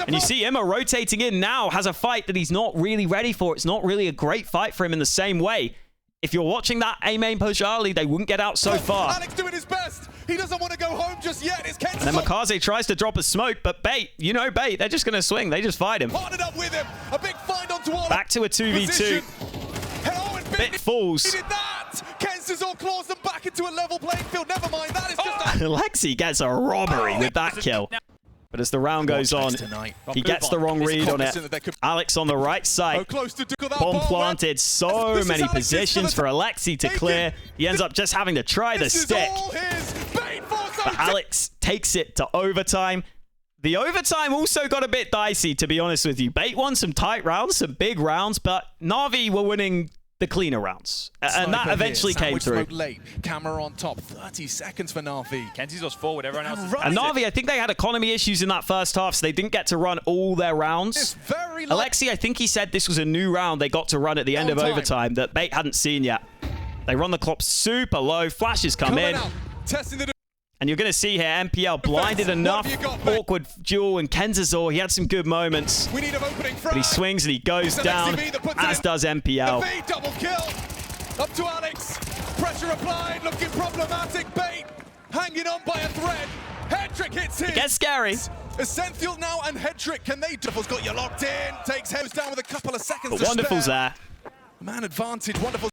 And you see Imma rotating in now has a fight that he's not really ready for. It's not really a great fight for him in the same way. If you're watching that A main push early, they wouldn't get out so far. Alex doing his best. He doesn't want to go home just yet. It's Kenzizor. And then Makaze tries to drop a smoke, but Bait, you know Bait, they're just going to swing. They just fight him. Partnered up with him. A big find onto all. Back to a 2v2. Bit falls. He did that. Kenzizor claws them back into a level playing field. Never mind. That is just Alexi gets a robbery with that kill. But as the round goes on, he gets the wrong read on it. Alex on the right side. Bomb planted. So many positions for Alexi to clear. He ends up just having to try the stick. But Alex takes it to overtime. The overtime also got a bit dicey, to be honest with you. Bait won some tight rounds, some big rounds, but Na'Vi were winning the cleaner rounds. And that eventually came through. Late. Camera on top. 30 seconds for Na'Vi. Kenzizor's forward. Everyone else is And Na'Vi, I think they had economy issues in that first half, so they didn't get to run all their rounds. Alexi, I think he said this was a new round they got to run at the end of overtime that Bait hadn't seen yet. They run the clock super low. Flashes come in. And you're going to see here, NPL blinded enough. Awkward duel, and Kenzizor, he had some good moments. But he swings and he goes down, as does NPL. Double kill. Up to Alex. Pressure applied, looking problematic. Bait hanging on by a thread. Headtrick hits him. It gets scary. Essential now and Headtrick. Can they? Wonderful's got you locked in. Takes Heads down with a couple of seconds But Wonderful's there. Man advantage. Wonderful.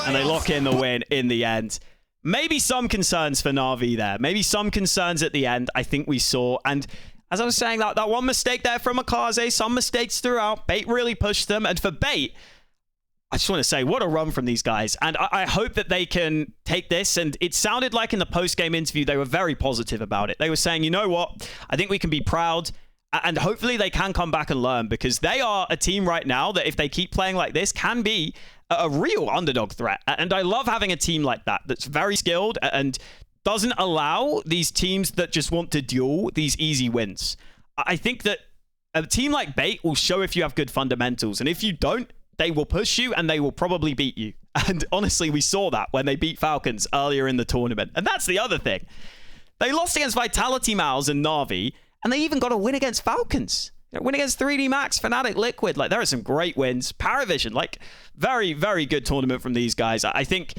And they lock in the win in the end. Maybe some concerns for Na'Vi there. Maybe some concerns at the end, I think we saw. And as I was saying, that one mistake there from Makaze, some mistakes throughout. Bait really pushed them. And for Bait, I just want to say, what a run from these guys. And I hope that they can take this. And it sounded like in the post-game interview, they were very positive about it. They were saying, you know what? I think we can be proud. And hopefully they can come back and learn, because they are a team right now that if they keep playing like this can be a real underdog threat. And I love having a team like that that's very skilled and doesn't allow these teams that just want to duel these easy wins. I think that a team like Bait will show if you have good fundamentals. And if you don't, they will push you and they will probably beat you. And honestly, we saw that when they beat Falcons earlier in the tournament. And that's the other thing. They lost against Vitality, Mouse, and Na'Vi, and they even got a win against Falcons. Win against 3D Max, Fnatic, Liquid. Like, there are some great wins. Paravision, like, very, very good tournament from these guys. I think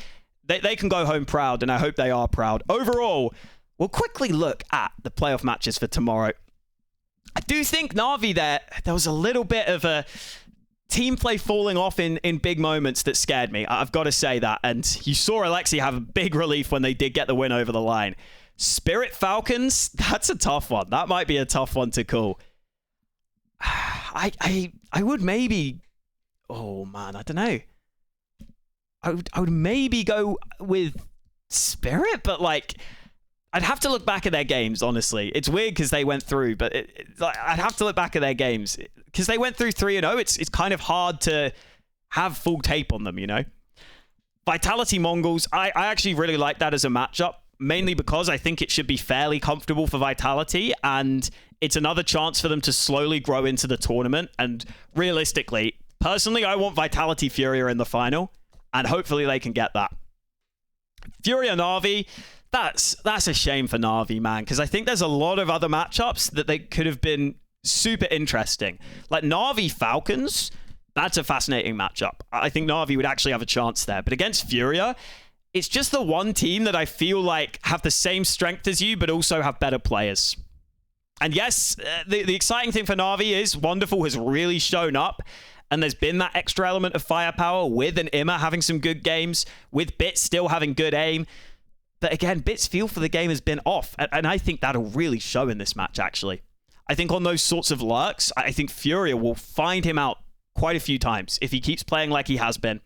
they can go home proud, and I hope they are proud. Overall, we'll quickly look at the playoff matches for tomorrow. I do think Na'Vi there was a little bit of a team play falling off in big moments that scared me. I've got to say that. And you saw Alexi have a big relief when they did get the win over the line. Spirit Falcons, that's a tough one. That might be a tough one to call. I would maybe... Oh, man, I don't know. I would maybe go with Spirit, but like... I'd have to look back at their games, honestly. It's weird because they went through, but I'd have to look back at their games. Because they went through 3-0, it's kind of hard to have full tape on them, you know? Vitality Mongols, I actually really like that as a matchup, mainly because I think it should be fairly comfortable for Vitality, and it's another chance for them to slowly grow into the tournament. And realistically, personally, I want Vitality Furia in the final, and hopefully they can get that. Furia Na'Vi... That's a shame for Na'Vi, man, because I think there's a lot of other matchups that they could have been super interesting. Like Na'Vi Falcons, that's a fascinating matchup. I think Na'Vi would actually have a chance there. But against Furia, it's just the one team that I feel like have the same strength as you, but also have better players. And yes, the exciting thing for Na'Vi is Wonderful has really shown up. And there's been that extra element of firepower with an Imma having some good games, with Bits still having good aim. But again, Bit's feel for the game has been off. And I think that'll really show in this match, actually. I think on those sorts of lurks, I think Furia will find him out quite a few times if he keeps playing like he has been.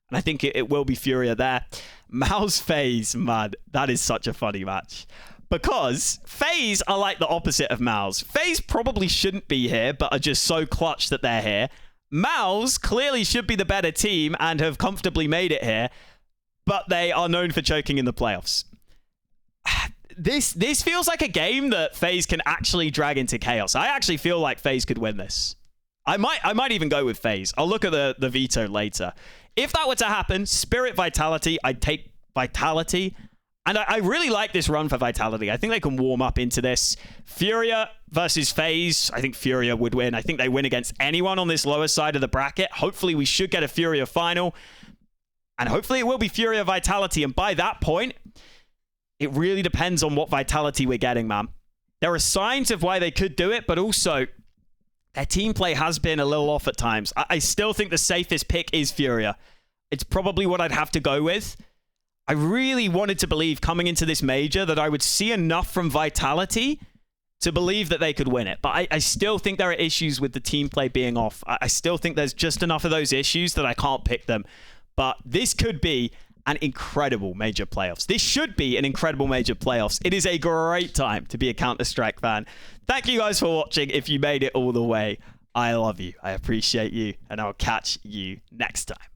And I think it will be Furia there. Mouse FaZe, man, that is such a funny match. Because FaZe are like the opposite of Mouse. FaZe probably shouldn't be here, but are just so clutch that they're here. Mouse clearly should be the better team and have comfortably made it here. But they are known for choking in the playoffs. This feels like a game that FaZe can actually drag into chaos. I actually feel like FaZe could win this. I might even go with FaZe. I'll look at the veto later. If that were to happen, Spirit Vitality, I'd take Vitality. And I really like this run for Vitality. I think they can warm up into this. Furia versus FaZe, I think Furia would win. I think they win against anyone on this lower side of the bracket. Hopefully we should get a Furia final. And hopefully it will be Furia Vitality. And by that point, it really depends on what Vitality we're getting, man. There are signs of why they could do it, but also their team play has been a little off at times. I still think the safest pick is Furia. It's probably what I'd have to go with. I really wanted to believe coming into this major that I would see enough from Vitality to believe that they could win it. But I still think there are issues with the team play being off. I still think there's just enough of those issues that I can't pick them. But this could be an incredible major playoffs. This should be an incredible major playoffs. It is a great time to be a Counter-Strike fan. Thank you guys for watching. If you made it all the way, I love you. I appreciate you. And I'll catch you next time.